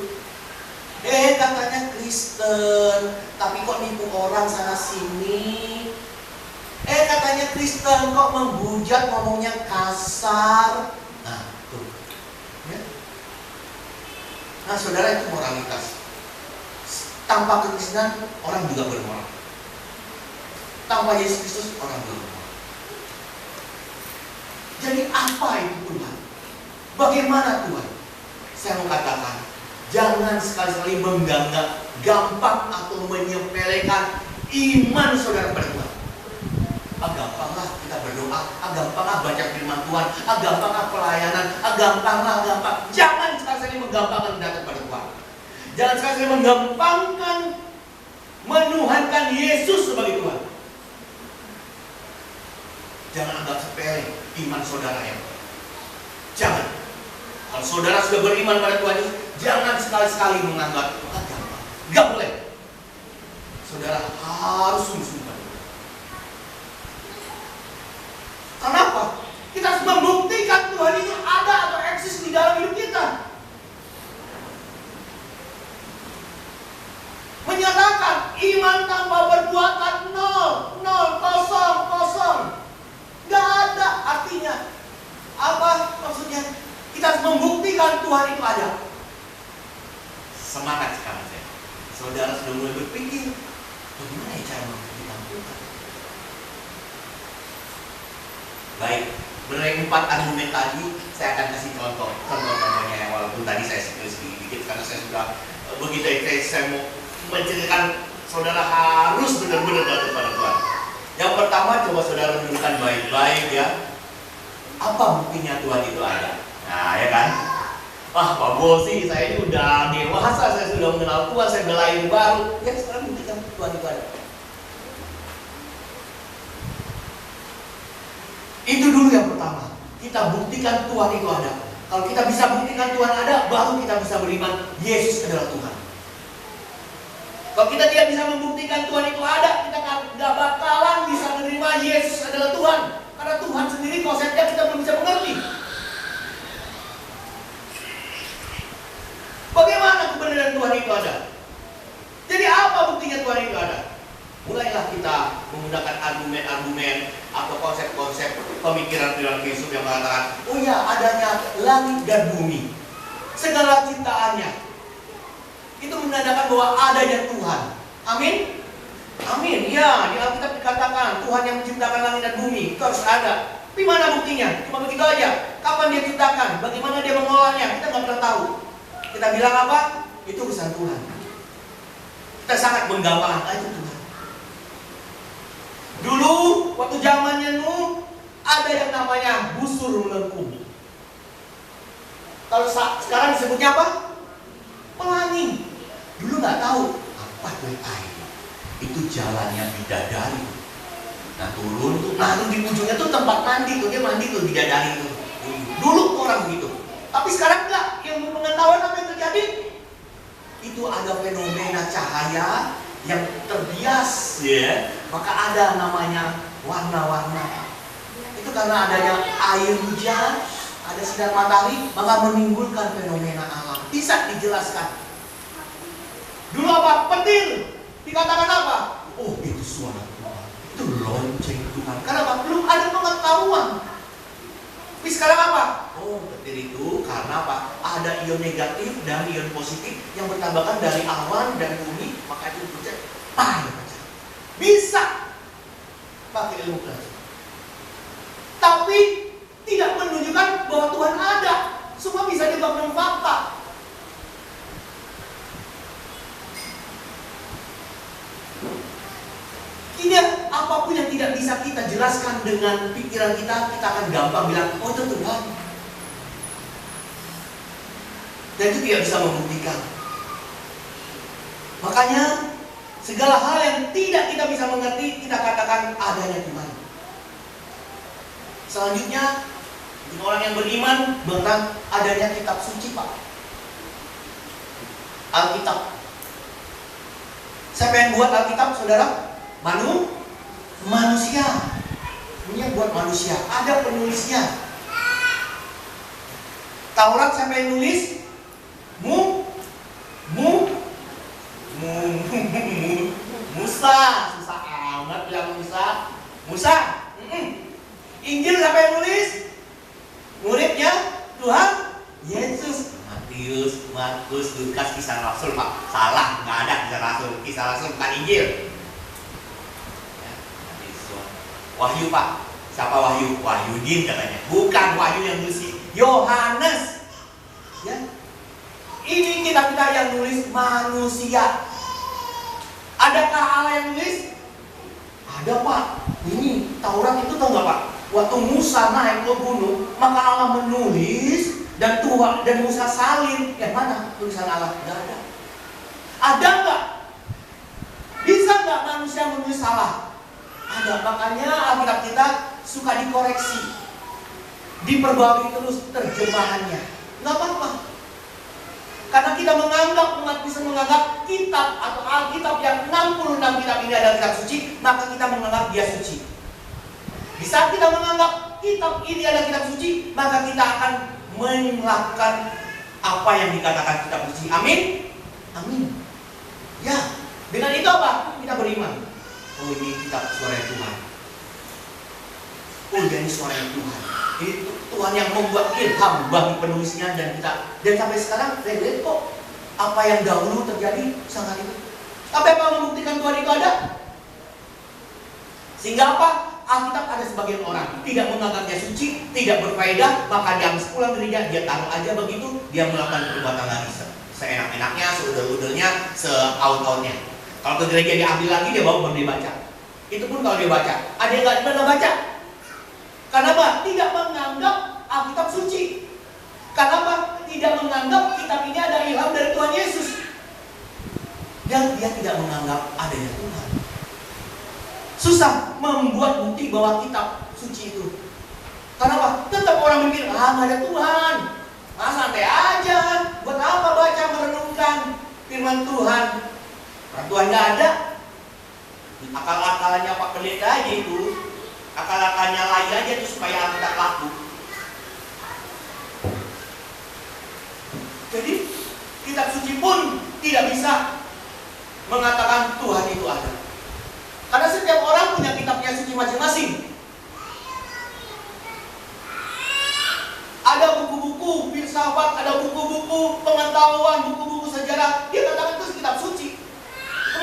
Katanya Kristen, tapi kok nipu orang sana sini? Katanya Kristen, kok membujat, ngomongnya kasar? Nah, tuh. Ya. Nah, saudara, itu moralitas. Tanpa kekristenan, orang juga bermoral. Tanpa Yesus Kristus, orang bermoral. Jadi apa itu Tuhan? Bagaimana Tuhan? Saya mau katakan, jangan sekali-sekali menganggap gampang atau menyepelekan iman saudara pada Tuhan. Gampanglah kita berdoa, gampanglah baca firman Tuhan, gampanglah pelayanan, gampang. Jangan sekali-sekali menggampangkan datang pada Tuhan. Jangan sekali-sekali menggampangkan menuhankan Yesus sebagai Tuhan. Jangan anggap sepele iman saudara ya. Jangan. Kalau saudara sudah beriman pada Tuhan Yesus, jangan sekali-sekali menganggap gampang. Gak boleh. Saudara harus sungguh-sungguh. Kenapa? Kita Iman tanpa perbuatan nol, kosong. Gak ada artinya. Apa maksudnya? Kita harus membuktikan Tuhan itu ada. Semangat sekarang saya. Saudara sudah mulai berpikir, bagaimana ya cara membuktikan Tuhan? Baik, dari 4 argumen tadi, saya akan kasih contoh-contohnya yang walaupun tadi saya sedikit karena saya sudah begitu saya mau menceritakan, saudara harus benar-benar jatuh pada Tuhan. Yang pertama, coba saudara menunjukkan baik-baik ya. Apa buktinya Tuhan itu ada? Nah, ya kan? Pak Bosi, saya ini udah dewasa, saya sudah mengenal Tuhan, saya udah lahir baru. Ya, sekarang buktikan Tuhan itu ada. Itu dulu yang pertama. Kita buktikan Tuhan itu ada. Kalau kita bisa buktikan Tuhan ada, baru kita bisa beriman Yesus adalah Tuhan. Kalau kita tidak bisa membuktikan Tuhan itu ada, kita nggak bakalan bisa menerima Yesus adalah Tuhan. Karena Tuhan sendiri konsepnya kita belum bisa mengerti. Bagaimana kebenaran Tuhan itu ada? Jadi apa buktinya Tuhan itu ada? Mulailah kita menggunakan argumen-argumen atau konsep-konsep pemikiran-pemikiran filsuf yang mengatakan, oh ya, adanya langit dan bumi, segala ciptaannya, itu menandakan bahwa adanya Tuhan. Amin? Amin. Ya, di Alkitab dikatakan Tuhan yang menciptakan langit dan bumi itu harus ada. Tapi mana buktinya? Cuma begitu aja. Kapan dia ciptakan? Bagaimana dia mengolahnya? Kita nggak pernah tahu. Kita bilang apa? Itu urusan Tuhan. Kita sangat menggampangkan itu Tuhan. Dulu waktu zamannya Nuh ada yang namanya busur melengkung. Kalau sekarang disebutnya apa? Pelangi. Dulu nggak tahu apa itu air. Itu jalannya bidadari. Nah turun tuh, lalu di ujungnya tuh tempat mandi tuh, dia mandi tuh bidadari tuh. Dulu orang begitu. Tapi sekarang enggak. Yang pengetahuan apa yang terjadi? Itu ada fenomena cahaya yang terbias, ya. Maka ada namanya warna-warna. Itu karena adanya air hujan, ada sinar matahari, maka menimbulkan fenomena alam. Bisa dijelaskan. Dulu apa? Petir. Dikatakan apa? Oh, itu suara Tuhan. Itu lonceng Tuhan. Karena apa? Belum ada pengetahuan. Tapi sekarang apa? Oh, petir itu karena apa? Ada ion negatif dan ion positif yang bertambakan dari awan dan bumi, maka itu pecah. Bisa pakai ilmu klasik. Tapi tidak menunjukkan bahwa Tuhan ada. Semua bisa dibangun fakta. Tidak, apapun yang tidak bisa kita jelaskan dengan pikiran kita akan gampang bilang, oh itu Tuhan. Dan itu tidak bisa membuktikan. Makanya segala hal yang tidak kita bisa mengerti, kita katakan adanya Tuhan. Selanjutnya, orang yang beriman tentang adanya kitab suci, Pak. Alkitab. Siapa yang buat Alkitab, saudara? Manusia. Ini yang buat manusia. Ada penulisnya. Taurat siapa yang nulis? Musa. Susah amat bilang Musa. Injil siapa yang nulis? Muridnya Tuhan Yesus. Matius, Markus, Lukas, Kisah Rasul, Pak. Salah, nggak ada Kisah Rasul. Kisah Rasul bukan Injil. Wahyu, Pak. Siapa Wahyu? Wahyudin katanya. Bukan Wahyu yang nulis Yohanes. Ya. Ini kita yang nulis manusia. Adakah Allah yang nulis? Ada, Pak. Ini Taurat itu tahu nggak, Pak? Waktu Musa naik ke gunung, maka Allah menulis dan Tuhan dan Musa salin. Yang mana tulisan Allah? Tidak ada. Ada nggak? Bisa nggak manusia menulis salah? Ada. Makanya Alkitab kita suka dikoreksi, diperbarui terus terjemahannya. Nggak apa-apa. Karena kita menganggap, umat Kristen menganggap kitab atau Alkitab yang 66 kitab ini adalah kitab suci, maka kita menganggap dia suci. Di saat kita menganggap kitab ini adalah kitab suci, maka kita akan melakukan apa yang dikatakan kitab suci. Amin? Amin. Ya, dengan itu apa? beriman, oh ini kitab suara Tuhan. Oh ini suara Tuhan. Ini Tuhan yang membuat ilham bagi penulisnya dan kita. Dan sampai sekarang saya lihat kok apa yang dahulu terjadi sangat itu. Tapi apa membuktikan Tuhan itu ada? Sehingga apa? Alkitab ada sebagian orang tidak menganggapnya suci, tidak berfaedah, maka dia pulang gereja, dia taruh aja begitu, dia melakukan perbuatan lagi seenak-enaknya, seudel-udelnya, seaut-autnya. Kalau ke gereja dia ambil lagi, dia bawa dia baca. Itu pun kalau dia baca, ada yang nggak pernah baca. Kenapa? Tidak menganggap Alkitab suci. Kenapa? Tidak menganggap kitab ini ada ilham dari Tuhan Yesus. Dan dia tidak menganggap adanya Tuhan. Susah membuat bukti bahwa kitab suci itu. Kenapa? Tetap orang mikir, nggak ada Tuhan. Santai aja. Buat apa baca merenungkan firman Tuhan? Karena Tuhan nggak ada. Akal-akalannya Pak Pendeta aja itu. Akal-akalnya lagi aja itu supaya Alkitab laku. Jadi kitab suci pun tidak bisa mengatakan Tuhan itu ada. Karena setiap orang punya kitabnya suci masing-masing. Ada buku-buku filsafat, ada buku-buku pengetahuan, buku-buku sejarah. Dia katakan itu kitab suci,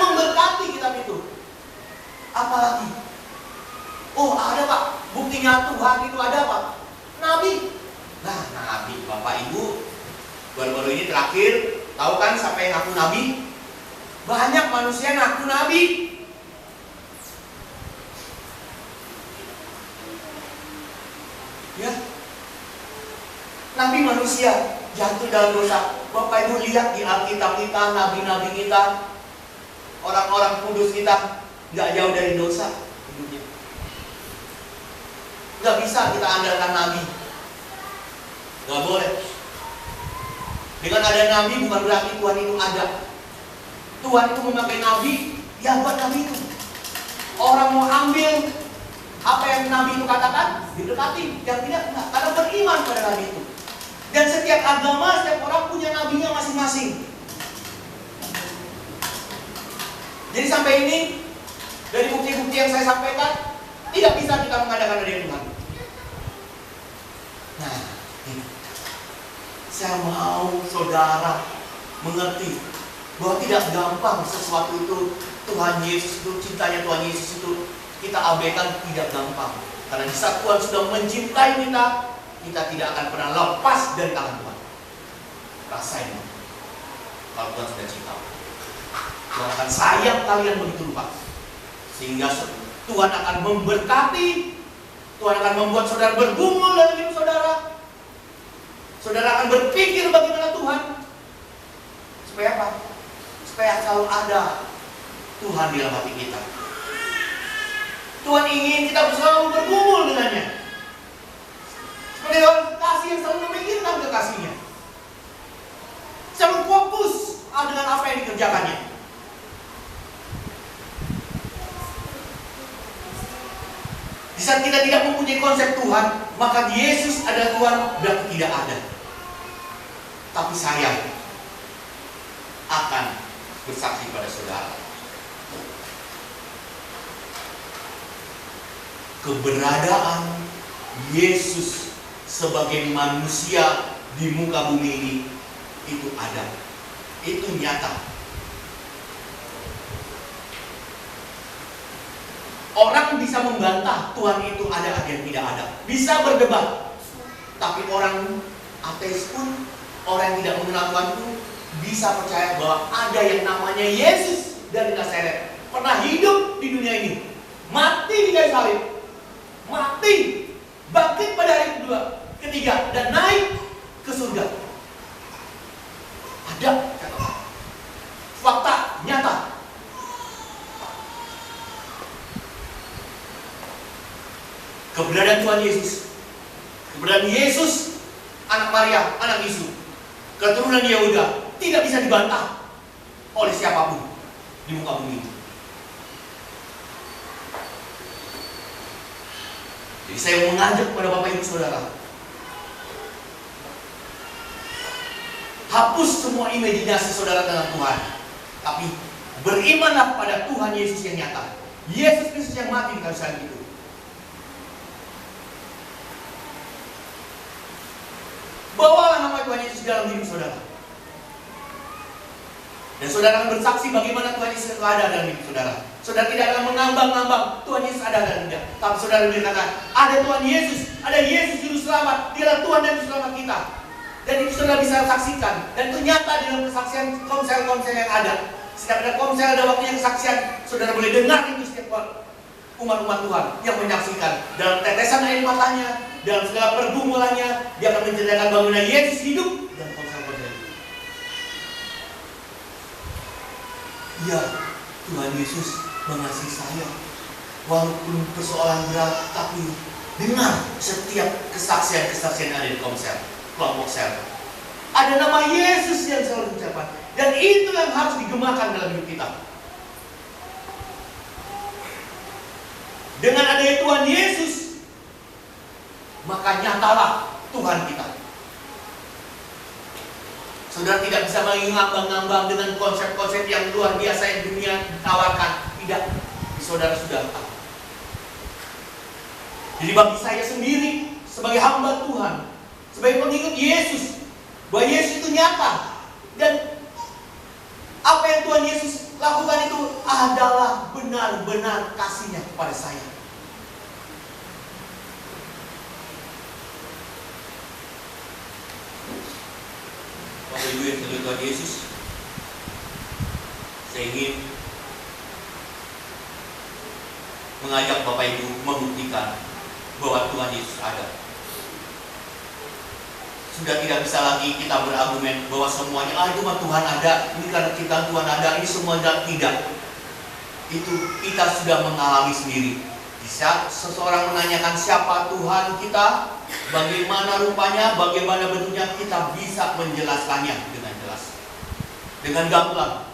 memberkati kitab itu. Apalagi, oh ada Pak, buktinya Tuhan itu ada Pak. Nabi. Nah, Nabi, Bapak Ibu, baru-baru ini terakhir, tahu kan siapa yang ngaku Nabi? Banyak manusia ngaku Nabi. Ya, Nabi manusia jatuh dalam dosa. Bapak Ibu lihat di Alkitab kita, nabi-nabi kita, orang-orang kudus kita, nggak jauh dari dosa hidupnya. Nggak bisa kita andalkan nabi, nggak boleh. Dengan ada nabi bukan berarti Tuhan itu ada. Tuhan itu memakai nabi, ya buat nabi itu. Orang mau ambil apa yang nabi itu katakan, didekati. Yang tidak, enggak. Karena beriman pada nabi itu. Dan setiap agama, setiap orang punya nabinya masing-masing. Jadi sampai ini, dari bukti-bukti yang saya sampaikan, tidak bisa kita mengadakan dari Tuhan. Nah, ini. Saya mau saudara mengerti bahwa tidak gampang sesuatu itu. Tuhan Yesus itu, cintanya Tuhan Yesus itu kita abaikan, tidak gampang. Karena di saat Tuhan sudah mencintai kita tidak akan pernah lepas dari tangan Tuhan. Rasain kalau Tuhan sudah cinta, Tuhan akan sayang kalian begitu rupa, sehingga Tuhan akan memberkati. Tuhan akan membuat saudara bergumul dalam hidup saudara. Saudara akan berpikir bagaimana Tuhan. Supaya apa? Supaya selalu ada Tuhan di dalam hati kita. Tuhan ingin kita selalu bergumul dengannya. Seperti orang kasih yang selalu memikirkan kekasihnya. Selalu fokus dengan apa yang dikerjakannya. Di saat kita tidak mempunyai konsep Tuhan, maka Yesus adalah Tuhan berarti tidak ada. Tapi saya akan bersaksi pada saudara. Keberadaan Yesus sebagai manusia di muka bumi ini itu ada, itu nyata. Orang bisa membantah Tuhan itu ada yang tidak ada, bisa berdebat. Tapi orang ateis pun, orang yang tidak mengenal Tuhan pun bisa percaya bahwa ada yang namanya Yesus dari Nazaret, pernah hidup di dunia ini, mati di kayu salib, mati, bangkit pada hari ketiga, dan naik ke surga. Ada catatan, fakta nyata. Keberadaan Tuhan Yesus, keberadaan Yesus, anak Maria, anak Yesus, keturunan Yehuda, tidak bisa dibantah oleh siapapun di muka bumi ini. Jadi saya mengajak kepada Bapak Ibu Saudara, hapus semua imajinasi saudara tentang Tuhan, tapi Berimanlah pada Tuhan Yesus yang nyata, Yesus Kristus yang mati di kayu salib itu. Bawalah nama Tuhan Yesus dalam hidup saudara. Dan saudara akan bersaksi bagaimana Tuhan Yesus ada dalam hidup saudara. Saudara tidak akan mengambang-ngambang Tuhan Yesus ada dan tidak. Tapi saudara berkata, ada Tuhan Yesus, ada Yesus Juru Selamat, Dialah Tuhan dan Juru Selamat kita. Dan itu saudara bisa saksikan. Dan ternyata dalam kesaksian komsel-komsel yang ada, setiap ada komsel ada waktunya kesaksian, saudara boleh dengar itu setiap umat-umat Tuhan yang menyaksikan. Dalam tetesan air matanya, dalam segala pergumulannya, dia akan menceritakan bagaimana Yesus hidup dan komsel-komsel. Ya, Tuhan Yesus mengasihi saya. Walaupun persoalan berat, tapi dengar setiap kesaksian-kesaksian yang ada di komsel, kelompok sel. Ada nama Yesus yang selalu diucapkan. Dan itu yang harus digemakan dalam hidup kita. Dengan adanya Tuhan Yesus, maka nyatalah Tuhan kita. Saudara tidak bisa mengambang-ngambang dengan konsep-konsep yang luar biasa yang dunia tawarkan. Tidak, saudara sudah tahu. Jadi bagi saya sendiri, sebagai hamba Tuhan, sebagai pengikut Yesus, bahwa Yesus itu nyata. Dan apa yang Tuhan Yesus lakukan itu adalah benar-benar kasih-Nya kepada saya. Bapak Ibu yang terlihat Tuhan Yesus, saya ingin mengajak Bapak Ibu membuktikan bahwa Tuhan Yesus ada. Sudah tidak bisa lagi kita berargumen bahwa semuanya, itu mah Tuhan ada, ini karena ciptaan Tuhan ada, ini semua tidak. Itu kita sudah mengalami sendiri. Bisa seseorang menanyakan siapa Tuhan kita, bagaimana rupanya, bagaimana bentuknya, kita bisa menjelaskannya dengan jelas, dengan gamblang.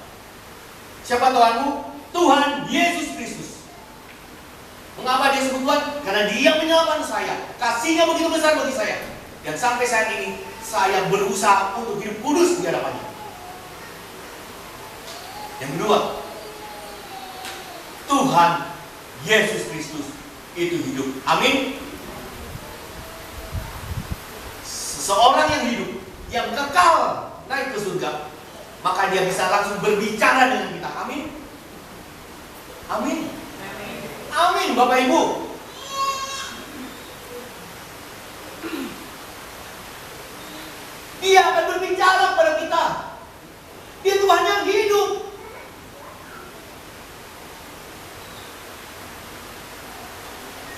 Siapa Tuhanmu? Tuhan Yesus Kristus. Mengapa dia sebut Tuhan? Karena Dia menyelamatkan saya. Kasih-Nya begitu besar bagi saya. Dan sampai saat ini saya berusaha untuk hidup kudus di hadapan-Nya. Yang kedua, Tuhan Yesus Kristus itu hidup. Amin. Seseorang yang hidup, yang kekal naik ke surga, maka dia bisa langsung berbicara dengan kita. Amin. Amin. Amin, Bapak Ibu. Dia akan berbicara kepada kita. Dia Tuhan yang hidup.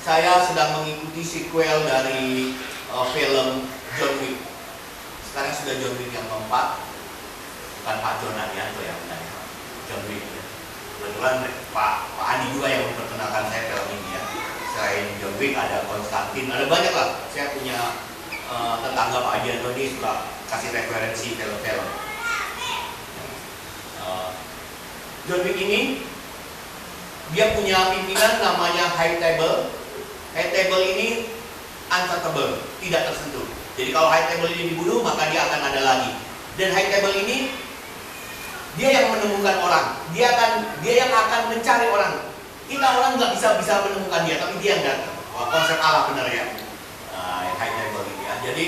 Saya sedang mengikuti sequel dari film John Wick. Sekarang sudah John Wick yang keempat. Bukan Pak John Adianto yang benar, John Wick. Kebetulan Pak Andi juga yang memperkenalkan saya film ini ya. Selain John Wick ada Konstantin, ada banyak lah. Saya punya tetangga Pak Adianto ini suka kasih referensi film-film. John Wick ini dia punya pimpinan namanya High Table. High Table ini untouchable, tidak tersentuh. Jadi kalau High Table ini dibunuh, maka dia akan ada lagi. Dan High Table ini dia yang menemukan orang. Dia yang akan mencari orang. Kita orang nggak bisa menemukan dia, tapi dia yang datang. Konsep Allah benar ya. High Table ini ya. Jadi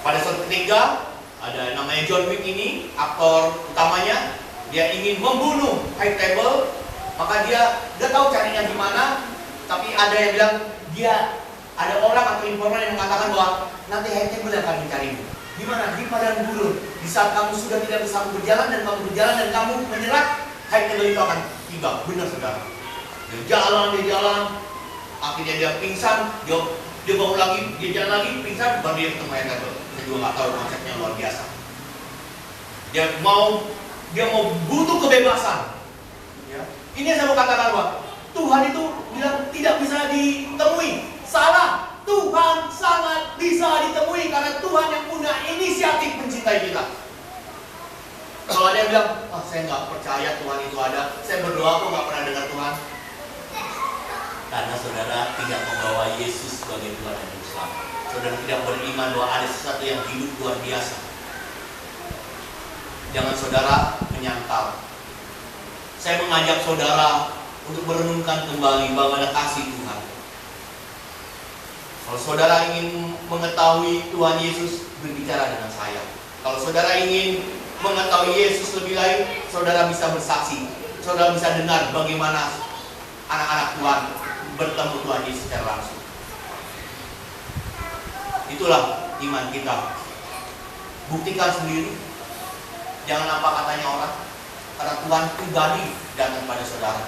pada saat ketiga ada namanya John Wick ini, aktor utamanya, dia ingin membunuh High Table, maka dia nggak tahu carinya di mana. Tapi ada yang bilang ada orang atau informan yang mengatakan bahwa nanti High Table akan mencarimu. Di mana? Di padang gurun. Di saat kamu sudah tidak bisa berjalan dan kamu menyerah, High Table itu akan tiba. Benar saudara. Dia jalan, akhirnya dia pingsan, dia bangun lagi, dia jalan lagi, pingsan, baru dia ketemu High Table. Saya juga nggak tahu konsepnya luar biasa. Dia mau butuh kebebasan. Ya. Ini yang saya mau katakan bahwa Tuhan itu bilang tidak bisa ditemui. Salah. Tuhan sangat bisa ditemui karena Tuhan yang punya inisiatif mencintai kita. Kalau ada yang bilang, saya nggak percaya Tuhan itu ada, saya berdoa kok nggak pernah dengar Tuhan. Karena saudara tidak membawa Yesus sebagai Tuhan dan Juru Selamat. Saudara tidak beriman bahwa ada sesuatu yang hidup luar biasa. Jangan saudara menyangkal saya mengajak saudara untuk merenungkan kembali bagaimana kasih Tuhan. Kalau saudara ingin mengetahui Tuhan Yesus, berbicara dengan saya. Kalau saudara ingin mengetahui Yesus lebih lain, saudara bisa bersaksi. Saudara bisa dengar bagaimana anak-anak Tuhan bertemu Tuhan Yesus secara langsung. Itulah iman kita. Buktikan sendiri. Jangan apa katanya orang. Karena Tuhan pribadi datang pada saudara.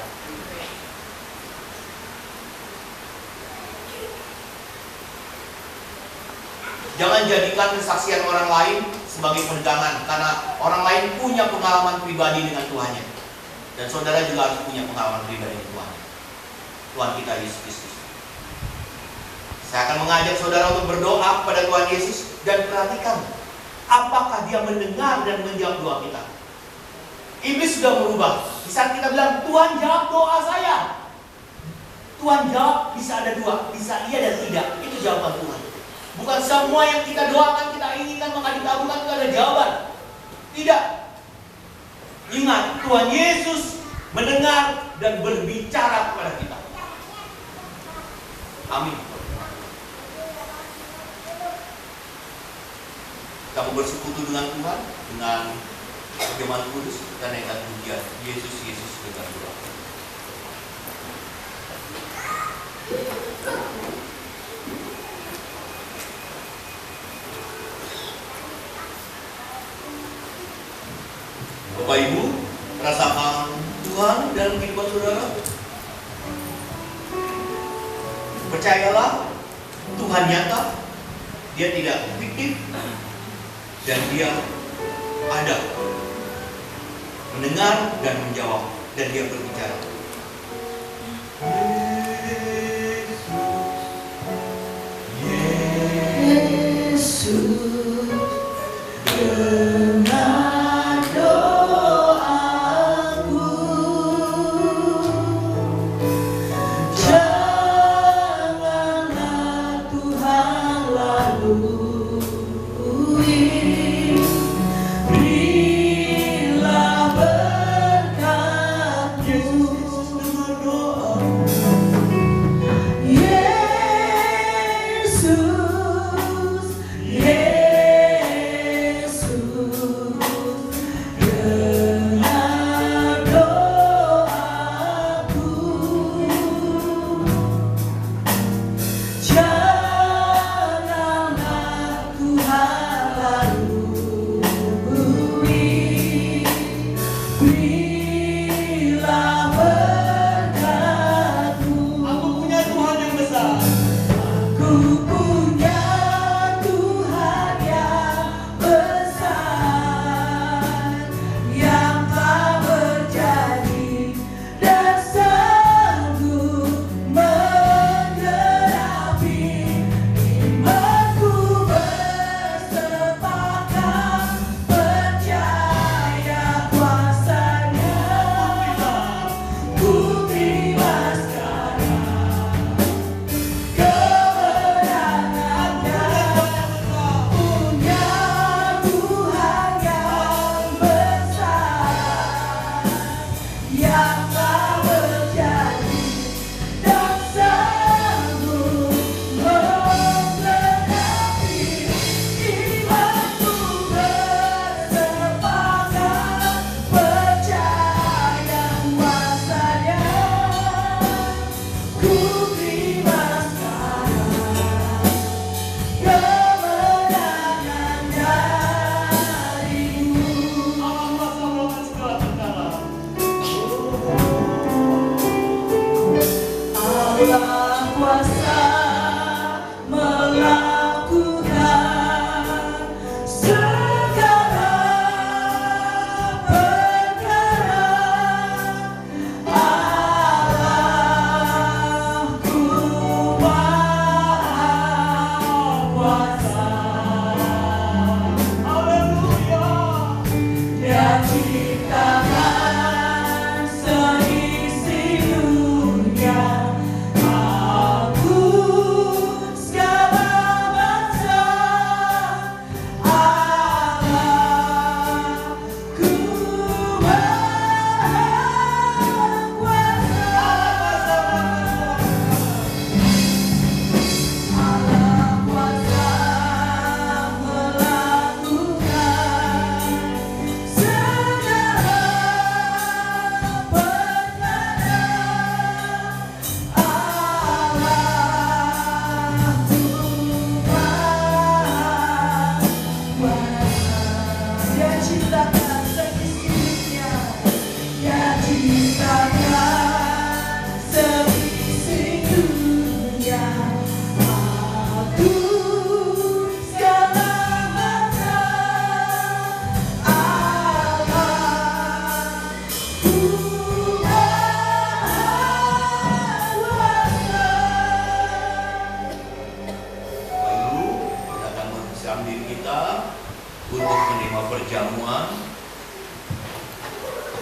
Jangan jadikan kesaksian orang lain sebagai pegangan, karena orang lain punya pengalaman pribadi dengan Tuhannya. Dan saudara juga harus punya pengalaman pribadi dengan Tuhan. Tuhan kita Yesus Kristus. Saya akan mengajak saudara untuk berdoa kepada Tuhan Yesus dan perhatikan apakah Dia mendengar dan menjawab doa kita. Iblis sudah merubah. Di saat kita bilang, Tuhan jawab doa saya. Tuhan jawab, bisa ada dua, bisa iya dan tidak. Itu jawaban Tuhan. Bukan semua yang kita doakan, kita inginkan, maka dikabulkan itu ada jawaban. Tidak. Ingat, Tuhan Yesus mendengar dan berbicara kepada kita. Amin. Kamu bersekutu dengan Tuhan, dengan firman kudus, dan naikkan pujian Yesus, Yesus dengan doa. Bapak Ibu, rasakan Tuhan dalam kehidupan saudara. Percayalah, Tuhan nyata, Dia tidak fiktif, dan Dia ada, mendengar dan menjawab, dan Dia berbicara. Yesus, dengar doaku, janganlah Tuhan lalui, berilah berkat-Mu. Ciptakan seisi dunia, aku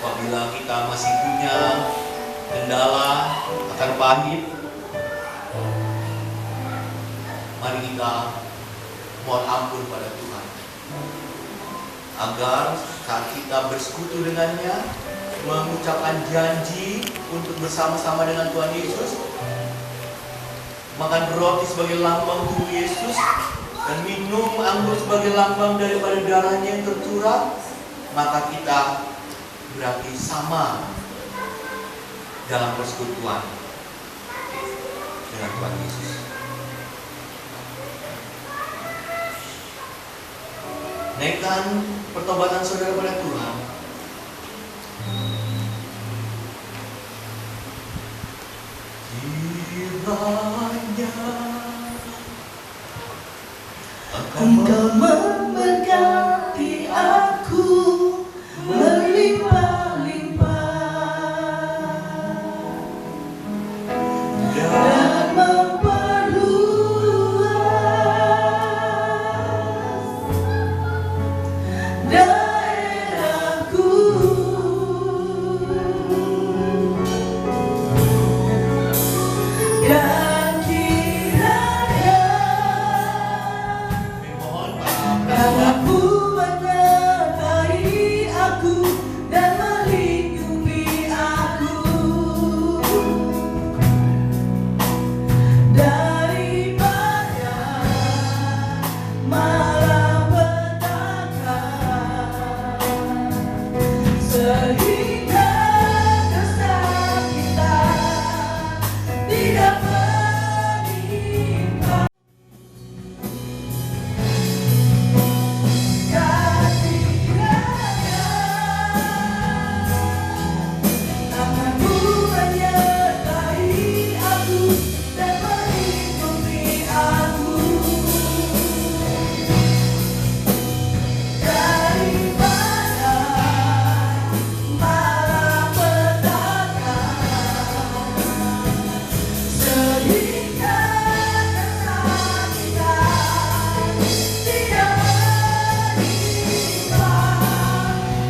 Apabila kita masih punya kendala akan pahit, mari kita mohon ampun pada Tuhan, agar saat kita bersekutu dengannya, mengucapkan janji untuk bersama-sama dengan Tuhan Yesus, makan roti sebagai lambang tubuh Yesus, dan minum anggur sebagai lambang daripada darahnya yang tercurah, maka kita berarti sama dalam persekutuan dengan Tuhan Yesus. Naikkan pertobatan saudara pada Tuhan. Kiranya Engkau memberkati aku berlimpah-limpah dan memperluas daerahku, dan kiranya Allahku menyertai aku dan melindungi aku daripada malapetaka, sehingga kesakitan tidak menimpa. Tanganmu menyertai aku dan melindungi aku daripada malapetaka, sehingga kesakitan tidak menimpa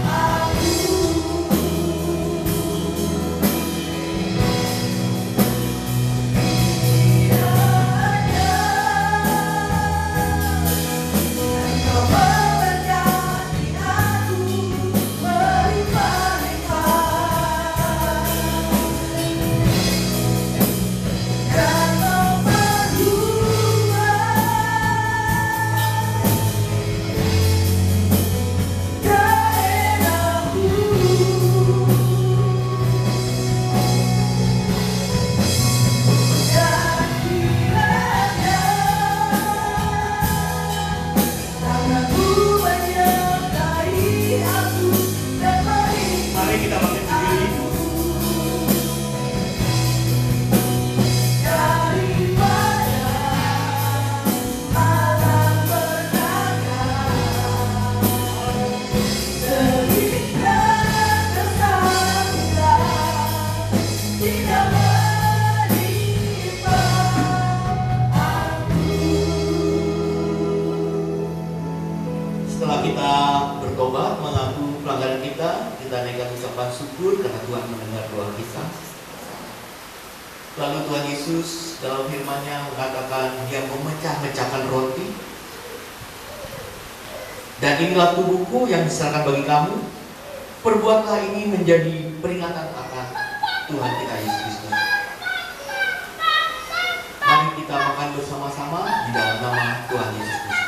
aku. Engkau memberkati aku berlimpah-limpah dan memperluas daerahku, dan kiranya tanganmu menyertai aku dan Mari kita bangkit berdiri. daripada malapetaka, sehingga kesakitan tidak menimpa aku. Setelah kita bertobat, mengaku pelanggaran kita naikkan ucapan syukur karena Tuhan mendengar doa kita. Lalu Tuhan Yesus dalam firman-Nya mengatakan Dia memecah-mecahkan roti, dan inilah tubuhku yang diserahkan bagi kamu. Perbuatlah ini menjadi peringatan akan Tuhan kita Yesus Kristus. Mari kita makan bersama-sama di dalam nama Tuhan Yesus Kristus.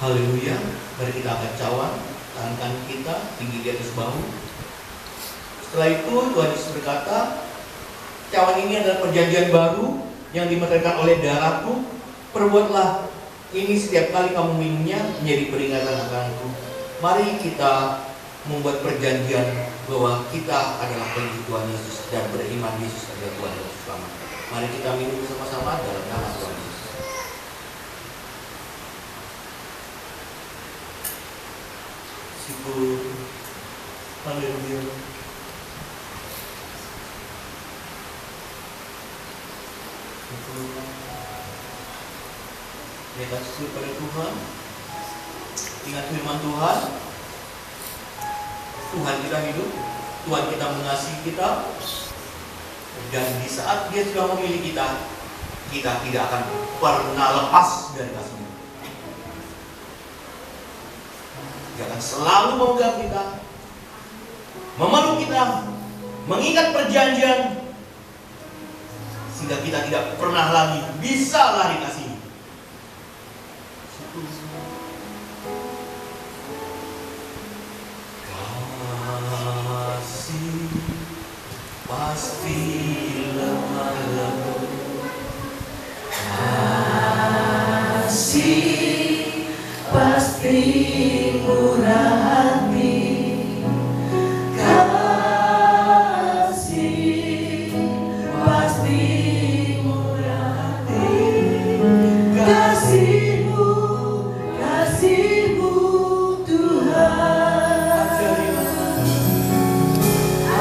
Haleluya. Mari kita angkat cawan, tangan kanan kita tinggi di atas bahu. Setelah itu Tuhan Yesus berkata, cawan ini adalah perjanjian baru yang dimeteraikan oleh darahku. Perbuatlah ini setiap kali kamu minumnya menjadi peringatan akanku. Mari kita membuat perjanjian bahwa kita adalah pengikut Tuhan Yesus dan beriman Yesus adalah Tuhan dan Selamat. Mari kita minum bersama-sama dalam nama Tuhan Yesus. Syukur, haleluya. Kita syukur pada Tuhan. Ingat firman Tuhan. Tuhan kita hidup, Tuhan kita mengasihi kita, dan di saat Dia sudah memilih kita, kita tidak akan pernah lepas dari kasih-Nya. Dia akan selalu memegang kita, memeluk kita, mengingat perjanjian, sehingga kita tidak pernah lagi bisa lari kasih. Kasih pasti lemah lembut, kasih pasti murah hati, kasih pasti murah hati, kasih-Mu Tuhan,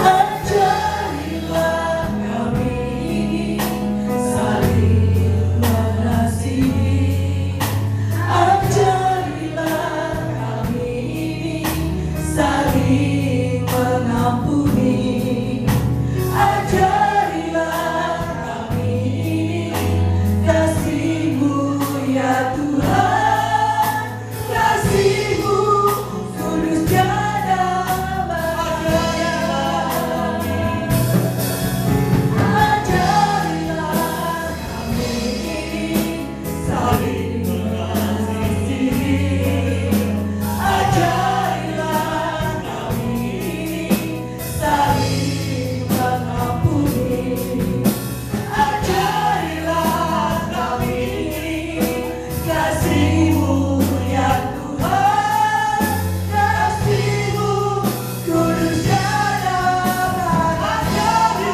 ajarilah kami saling mengasihi, ajarilah kami saling mengampuni, ajarilah kami kasih-Mu ya Tuhan, kasih-Mu kudus tiada bagai, ajarilah kami saling mengasihi, ajarilah kami saling mengampuni, ajarilah kami kasih-Mu ya Tuhan, kasih-Mu kudus tiada bagai,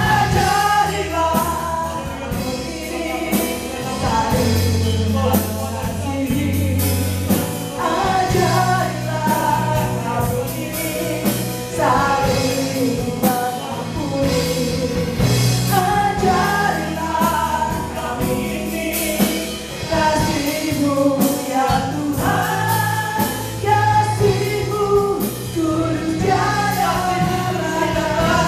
ajarilah kami saling mengasihi, ajarilah kami saling mengampuni, ajarilah kami kasih-Mu ya Tuhan, kasih-Mu kudus tiada batas,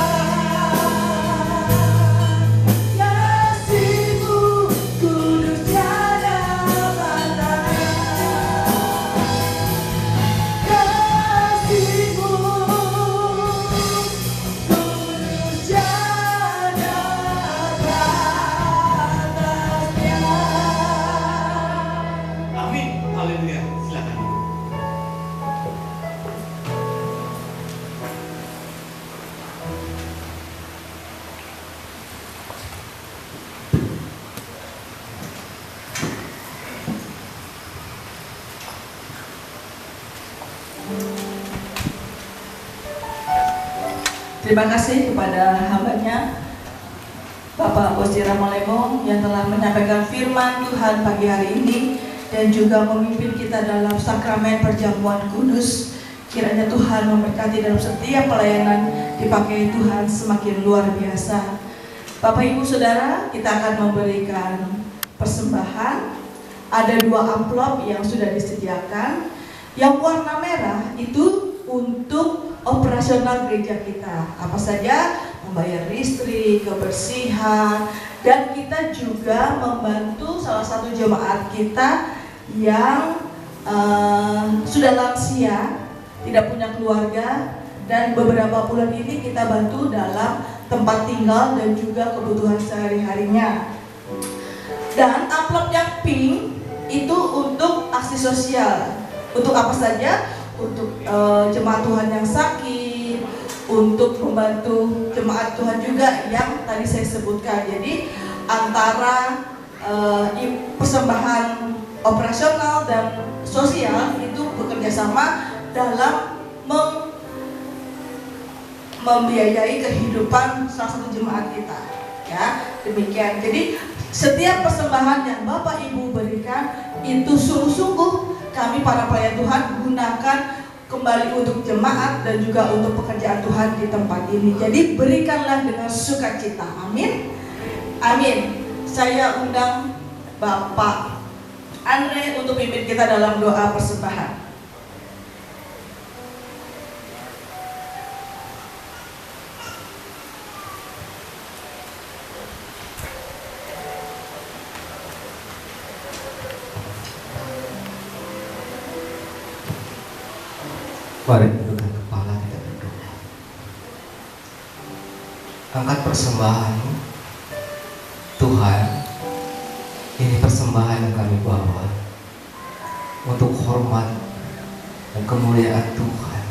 kasih-Mu kudus tiada batas, kasih-Mu kudus tiada batasnya. Amin, haleluya. Silakan. Terima kasih kepada hambanya Bapak Bosira Molemong yang telah menyampaikan firman Tuhan pagi hari ini dan juga memimpin kita dalam sakramen perjamuan kudus. Kiranya Tuhan memberkati dalam setiap pelayanan, dipakai Tuhan semakin luar biasa. Bapak Ibu Saudara, kita akan memberikan persembahan. Ada 2 amplop yang sudah disediakan. Yang warna merah itu untuk operasional gereja kita, apa saja, membayar listrik, kebersihan, dan kita juga membantu salah satu jemaat kita yang sudah lansia, tidak punya keluarga, dan beberapa bulan ini kita bantu dalam tempat tinggal dan juga kebutuhan sehari-harinya. Dan amplop yang pink itu untuk aksi sosial. Untuk apa saja? Untuk jemaat Tuhan yang sakit, untuk membantu jemaat Tuhan juga yang tadi saya sebutkan. Jadi antara persembahan operasional dan sosial itu bekerja sama dalam membiayai kehidupan salah satu jemaat kita. Ya, demikian. Jadi setiap persembahan yang Bapak Ibu berikan itu sungguh-sungguh kami para pelayan Tuhan gunakan kembali untuk jemaat dan juga untuk pekerjaan Tuhan di tempat ini. Jadi berikanlah dengan sukacita. Amin. Amin. Saya undang Bapak Andre untuk pimpin kita dalam doa persembahan. Mari tundukkan kepala kita berdoa. Angkat persembahan Tuhan. Ini persembahan yang kami bawa untuk hormat dan kemuliaan Tuhan,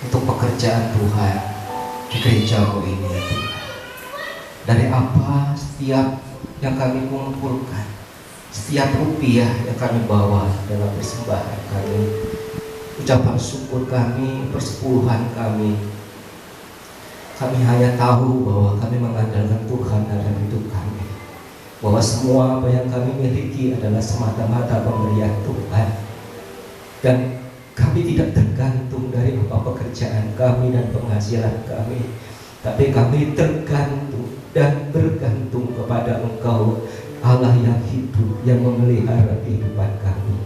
untuk pekerjaan Tuhan di gerejamu ini ya Tuhan. Dari apa setiap yang kami kumpulkan, setiap rupiah yang kami bawa dalam persembahan kami, ucapan syukur kami, persepuluhan kami hanya tahu bahwa kami mengandalkan Tuhan dalam hidup kami, bahwa semua apa yang kami miliki adalah semata-mata pemberian Tuhan, dan kami tidak tergantung dari apa pekerjaan kami dan penghasilan kami, tapi kami tergantung dan bergantung kepada Engkau, Allah yang hidup, yang memelihara kehidupan kami.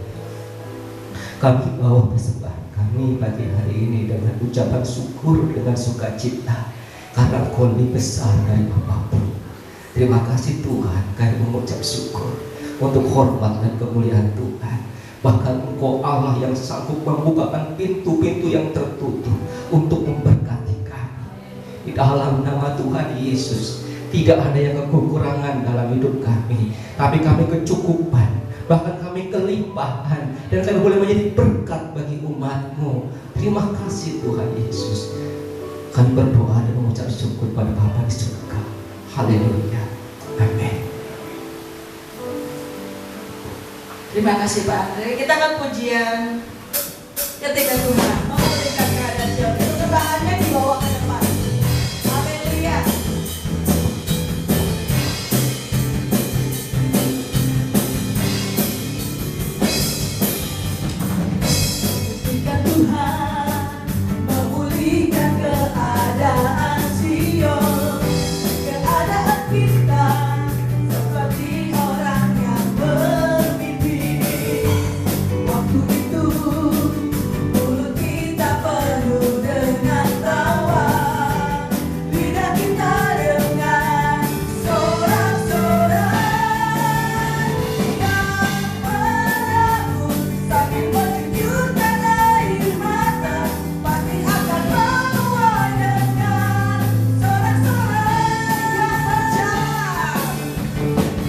Kami bawa persembahan kami pagi hari ini dengan ucapan syukur, dengan sukacita, karena Engkau lebih besar dari apapun. Terima kasih Tuhan, kami mengucap syukur untuk hormat dan kemuliaan Tuhan. Bahkan Engkau Allah yang sanggup membukakan pintu-pintu yang tertutup untuk memberkati kami. Di dalam nama Tuhan Yesus, tidak ada yang kekurangan dalam hidup kami, tapi kami kecukupan, bahkan kami kelimpahan, dan kami boleh menjadi berkat bagi umat-Mu. Terima kasih Tuhan Yesus. Kami berdoa dan mengucap syukur pada Bapa di surga. Haleluya. Amin. Terima kasih Pak Andre. Kita akan pujian ketika Tuhan memberikan keadaan jauh. Persembahannya dibawa ke depan. Haleluya. Ketika Tuhan memulihkan keadaan Sion, keadaan kita seperti orang yang bermimpi. Waktu itu mulut kita penuh dengan tawa, lidah kita dengan sorak-sorai yang menabur sambil mencucurkan air mata, pasti akan menuai dengan sorak-sorai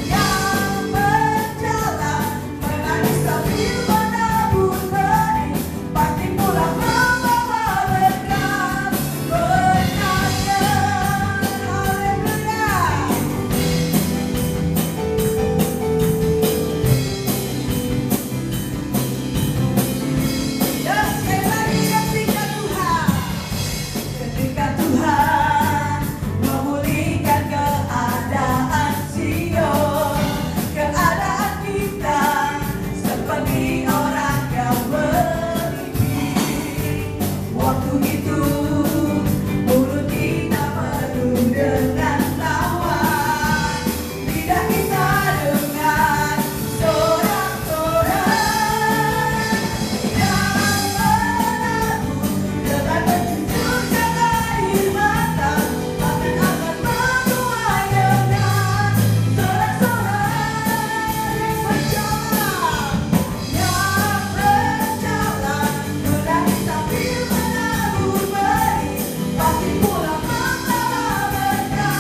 yang berjalan menangis sambil menabur benih, pasti pulang membawa berkat berkatnya. Haleluya. Dan sekali lagi ketika Tuhan memulihkan keadaan Sion, keadaan kita seperti orang yang bermimpi. Waktu itu mulut kita penuh dengan tawa, lidah kita dengan sorak-sorai yang menabur dengan mencucurkan air mata, pasti akan menuai dengan sorak-sorai yang berjalan menangis sambil menabur benih, pasti pulang membawa berkat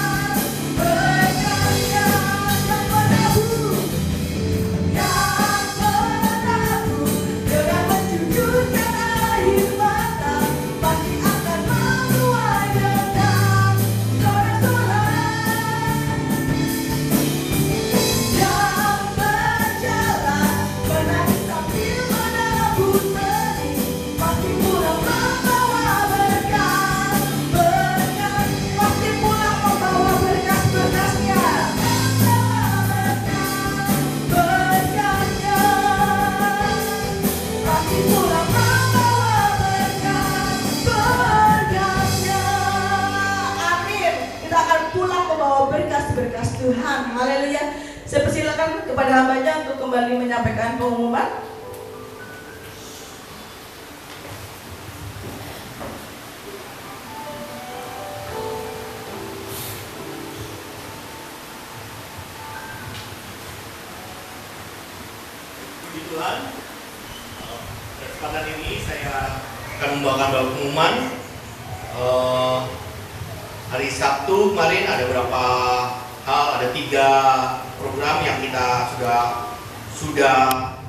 membawa berkas-berkas Tuhan. Haleluya. Saya persilakan kepada hambanya untuk kembali menyampaikan pengumuman. Puji Tuhan. Kesempatan ini saya akan membawakan beberapa pengumuman. Hari Sabtu kemarin ada beberapa hal, ada 3 program yang kita sudah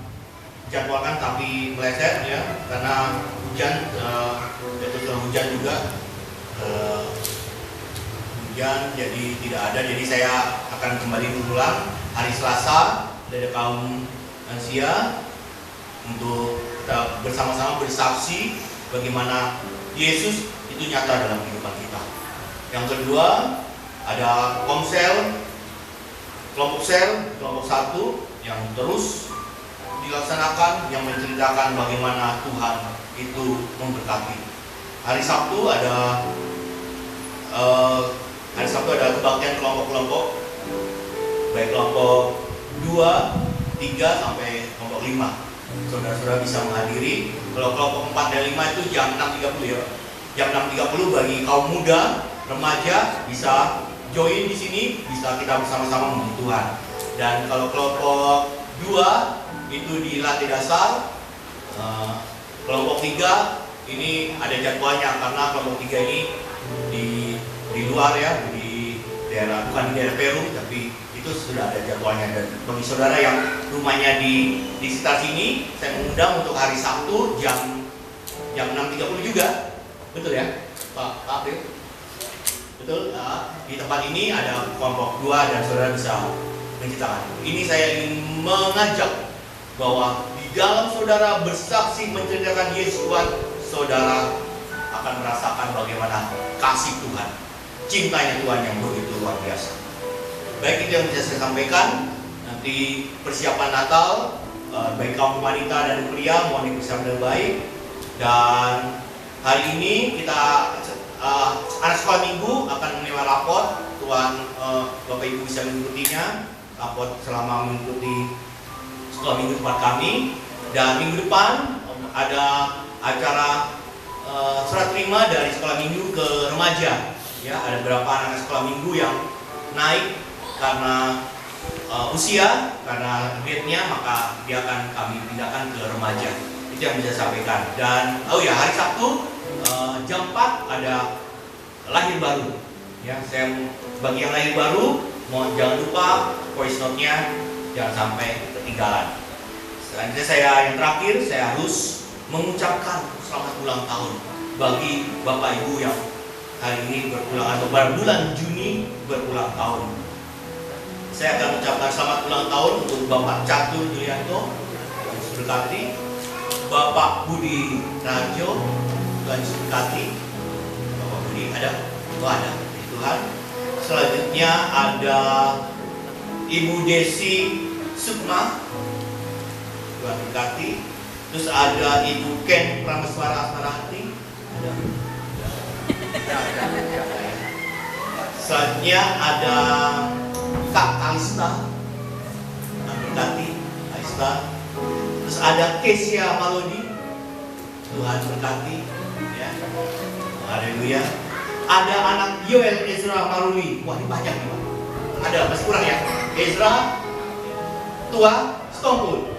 jadwalkan tapi meleset ya karena hujan, hujan juga, hujan jadi tidak ada. Jadi saya akan kembali mengulang hari Selasa dari kaum lansia untuk kita bersama-sama bersaksi bagaimana Yesus itu nyata dalam kehidupan kita. Yang kedua ada komsel, kelompok sel, kelompok 1 yang terus dilaksanakan, yang menceritakan bagaimana Tuhan itu memberkati. Hari Sabtu ada kebaktian kelompok-kelompok, baik kelompok 2, 3 sampai kelompok 5. Saudara-saudara bisa menghadiri. Kalau kelompok 4 dan 5 itu jam 6.30 ya. Jam 6.30 bagi kaum muda, remaja bisa join di sini, bisa kita bersama-sama memuji Tuhan. Dan kalau kelompok 2 itu di lantai dasar, kelompok 3 ini ada jadwalnya karena kelompok 3 ini di luar ya, di daerah, bukan di daerah Peru, tapi itu sudah ada jadwalnya. Dan bagi saudara yang rumahnya di sekitar sini, saya mengundang untuk hari Sabtu jam 6.30 juga. Betul ya, Pak April? Betul. Di tempat ini ada kelompok 2 dan saudara bisa menceritakan. Ini saya ingin mengajak bahwa di dalam saudara bersaksi menceritakan Yesus Tuhan, saudara akan merasakan bagaimana kasih Tuhan, cintanya Tuhan yang begitu luar biasa. Baik, itu yang bisa saya sampaikan. Nanti persiapan Natal, baik kaum wanita dan pria mohon dipersiapkan dengan baik. Dan hari ini kita anak sekolah minggu akan menerima raport. Tuhan, Bapak Ibu bisa mengikutinya, raport selama mengikuti sekolah minggu tempat kami. Dan minggu depan ada acara serah terima dari sekolah minggu ke remaja. Ya, ada beberapa anak sekolah minggu yang naik karena usia, karena grade-nya, maka dia akan kami pindahkan ke remaja. Itu yang bisa saya sampaikan. Dan hari Sabtu jam 4 ada lahir baru. Ya, saya bagi yang lahir baru, jangan lupa voice note-nya jangan sampai ketinggalan. Selanjutnya yang terakhir saya harus mengucapkan selamat ulang tahun bagi Bapak Ibu yang hari ini berulang atau pada bulan Juni berulang tahun. Saya akan mengucapkan selamat ulang tahun untuk Bapak Catur Julianto, Tuhan berkati. Bapak Budi Rajo, Tuhan berkati. Bapak Budi ada? Oh ada, Tuhan. Selanjutnya ada Ibu Desi Sukma, Tuhan berkati. Terus ada Ibu Ken Prameswara Asmarahati, ada. Selanjutnya ada Kak Alista, Tuhan berkati, Alista. Terus ada Kesia Malodi, Tuhan berkati, ya. Haleluya. Ada anak Yoel Ezra Maruli. Wah, ini banyak nih, Pak. Ada, masih kurang ya. Ezra tua Stompul.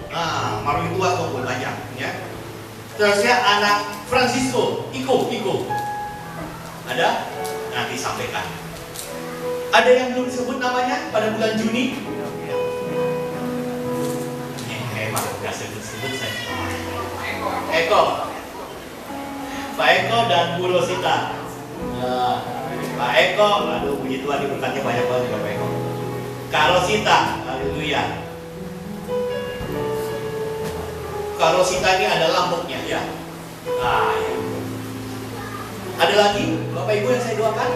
Maruli tua Stompul banyak, ya. Terusnya anak Francisco Iko. Ada? Nanti sampaikan. Ada yang belum disebut namanya pada bulan Juni? Emang udah sebut saya. Eko, Pak Eko dan Bu Rosita. Pak Eko, aduh puji Tuhan diberkati banyak banget juga Pak Eko. Kak Rosita, haleluya. Kak Rosita ini ada lambuknya ya. Ya. Ada lagi Bapak Ibu yang saya doakan?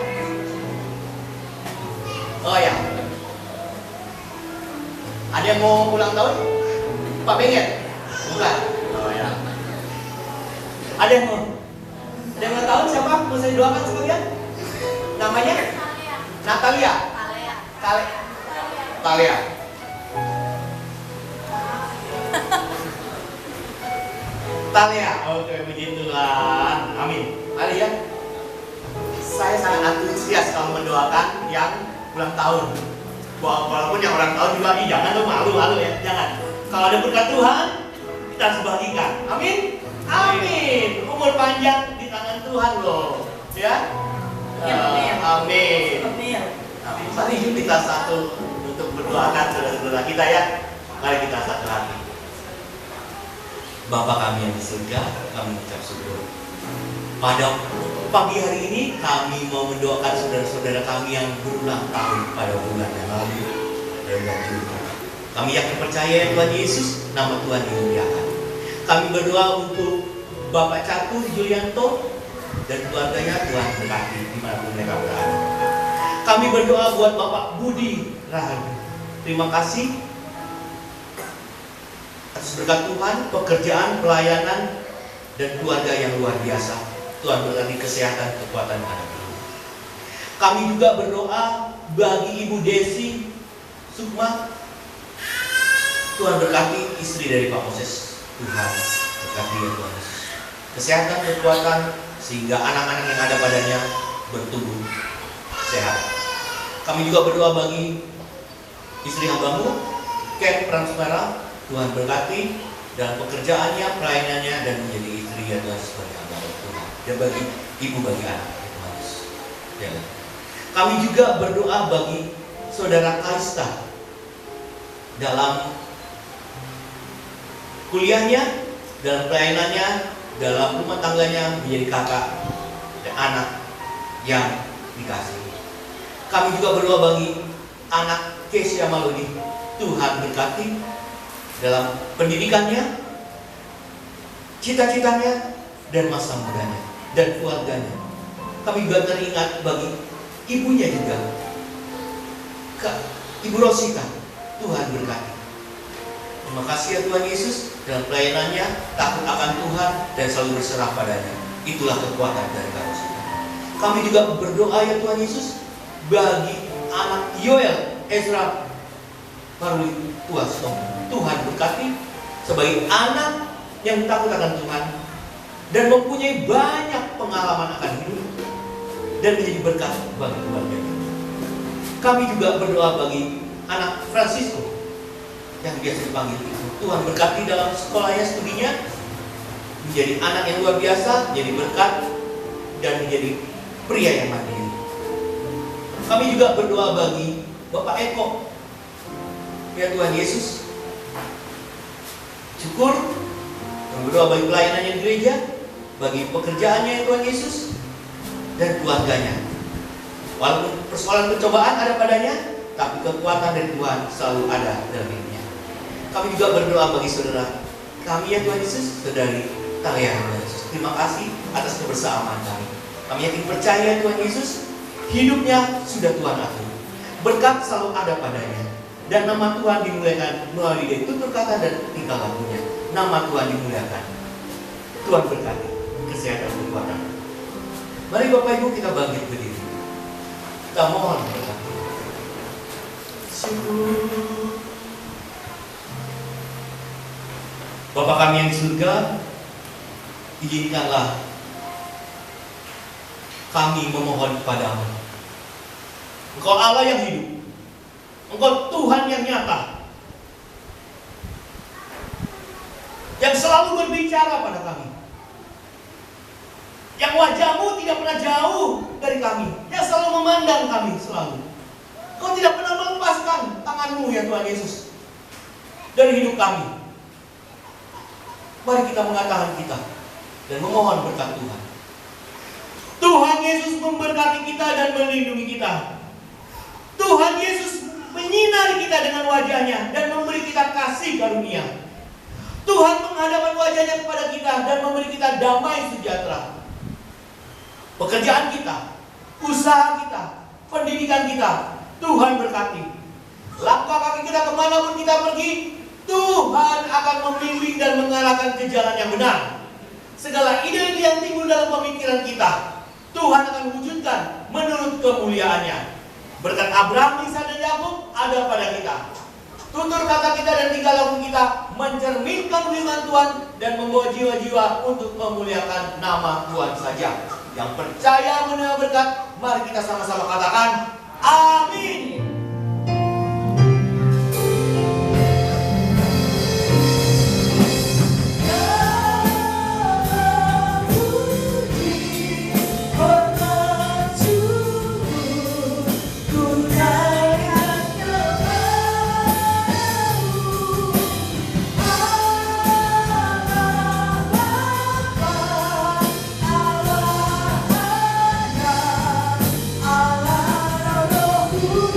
Oh ya. Ada yang mau ulang tahun? Pak Benget? Bukan. Oh ya. Ada yang mau ulang tahun siapa? Mau saya doakan sekalian? Namanya? Natalia. Talia. Talia. Oke, puji Tuhan. Amin. Mari ya. Saya sangat antusias kalau mendoakan yang ulang tahun. Walaupun yang ulang tahun juga jangan tuh malu-malu ya, jangan. Kalau ada berkat Tuhan, kita harus bagikan. Amin. Amin. Umur panjang di tangan Tuhan loh, ya. Amin. Mari kita satu untuk berdoakan saudara-saudara kita ya. Mari kita satu hati. Bapa kami yang di surga, kami ucap syukur. Pada pagi hari ini kami mau mendoakan saudara-saudara kami yang berulang tahun pada bulan yang lalu dan bulan Juni. Kami yakin percaya Tuhan Yesus, nama Tuhan dimuliakan. Kami berdoa untuk Bapak Catur Julianto dan keluarganya, Tuhan berkati dimanapun mereka berada. Kami berdoa buat Bapak Budi Rahardi. Terima kasih atas berkat Tuhan, pekerjaan, pelayanan, dan keluarga yang luar biasa. Tuhan berkati kesehatan, kekuatan anak ini. Kami juga berdoa bagi Ibu Desi Sukma. Tuhan berkati istri dari Pak Moses. Tuhan berkati ya Tuhan Yesus. Kesehatan, kekuatan, sehingga anak-anak yang ada padanya bertumbuh sehat. Kami juga berdoa bagi istri hambamu, Ken Pransmara. Tuhan berkati dalam pekerjaannya, pelayanannya, dan menjadi istri ya Tuhan sebagai hamba Tuhan. Dan bagi ibu, bagi anak ya Tuhan Yesus. Ya. Kami juga berdoa bagi saudara Kaista dalam kuliahnya, dalam pelayanannya, dalam rumah tangganya, menjadi kakak dan anak yang dikasih. Kami juga berdoa bagi anak Kesia Malodi. Tuhan berkati dalam pendidikannya, cita-citanya, dan masa mudanya, dan keluarganya. Kami juga teringat bagi ibunya juga, Ibu Rosita. Tuhan berkati. Terima kasih ya Tuhan Yesus, dalam pelayanannya, takut akan Tuhan, dan selalu berserah padanya. Itulah kekuatan dari Kak Rosita. Kami juga berdoa ya Tuhan Yesus bagi anak Yoel Ezra Paruli Tuasto. Tuhan berkati sebagai anak yang takut akan Tuhan dan mempunyai banyak pengalaman akan hidup dan menjadi berkat bagi keluarga. Kami juga berdoa bagi anak Francisco yang biasa dipanggil itu. Tuhan berkati dalam sekolahnya, studinya, menjadi anak yang luar biasa, menjadi berkat dan menjadi pria yang mandiri. Kami juga berdoa bagi Bapak Eko, ya Tuhan Yesus. Syukur dan berdoa bagi pelayanannya di gereja, bagi pekerjaannya ya Tuhan Yesus, dan keluarganya. Walaupun persoalan pencobaan ada padanya, tapi kekuatan dari Tuhan selalu ada dalam hidupnya. Kami juga berdoa bagi saudara kami ya Tuhan Yesus, saudari Talia Tuhan Yesus. Terima kasih atas kebersamaan kami. Kami yakin percaya Tuhan Yesus, hidupnya sudah Tuhan atur. Berkat selalu ada padanya. Dan nama Tuhan dimuliakan melalui dia tutur kata dan tingkah lakunya. Nama Tuhan dimuliakan. Tuhan berkati kesehatan kekuatan. Mari Bapak Ibu kita bangkit berdiri. Kita mohon berkat. Bapa kami yang di surga, izinkanlah kami memohon kepadamu. Engkau Allah yang hidup, Engkau Tuhan yang nyata, yang selalu berbicara pada kami, yang wajahmu tidak pernah jauh dari kami, yang selalu memandang kami selalu. Kau tidak pernah melepaskan tanganmu ya Tuhan Yesus dari hidup kami. Mari kita mengatakan kita dan memohon berkat Tuhan. Tuhan Yesus memberkati kita dan melindungi kita. Tuhan Yesus menyinari kita dengan wajahnya dan memberi kita kasih karunia. Tuhan menghadapkan wajahnya kepada kita dan memberi kita damai sejahtera. Pekerjaan kita, usaha kita, pendidikan kita, Tuhan berkati. Langkah kaki kita kemanapun kita pergi, Tuhan akan membimbing dan mengarahkan ke jalan yang benar. Segala ide yang timbul dalam pemikiran kita, Tuhan akan wujudkan menurut kemuliaannya. Berkat Abraham, Ishak dan Yakub ada pada kita. Tutur kata kita dan tingkah laku kita mencerminkan firman Tuhan dan membawa jiwa-jiwa untuk memuliakan nama Tuhan saja. Yang percaya menerima berkat, mari kita sama-sama katakan amin. Allah, Roh Kudus.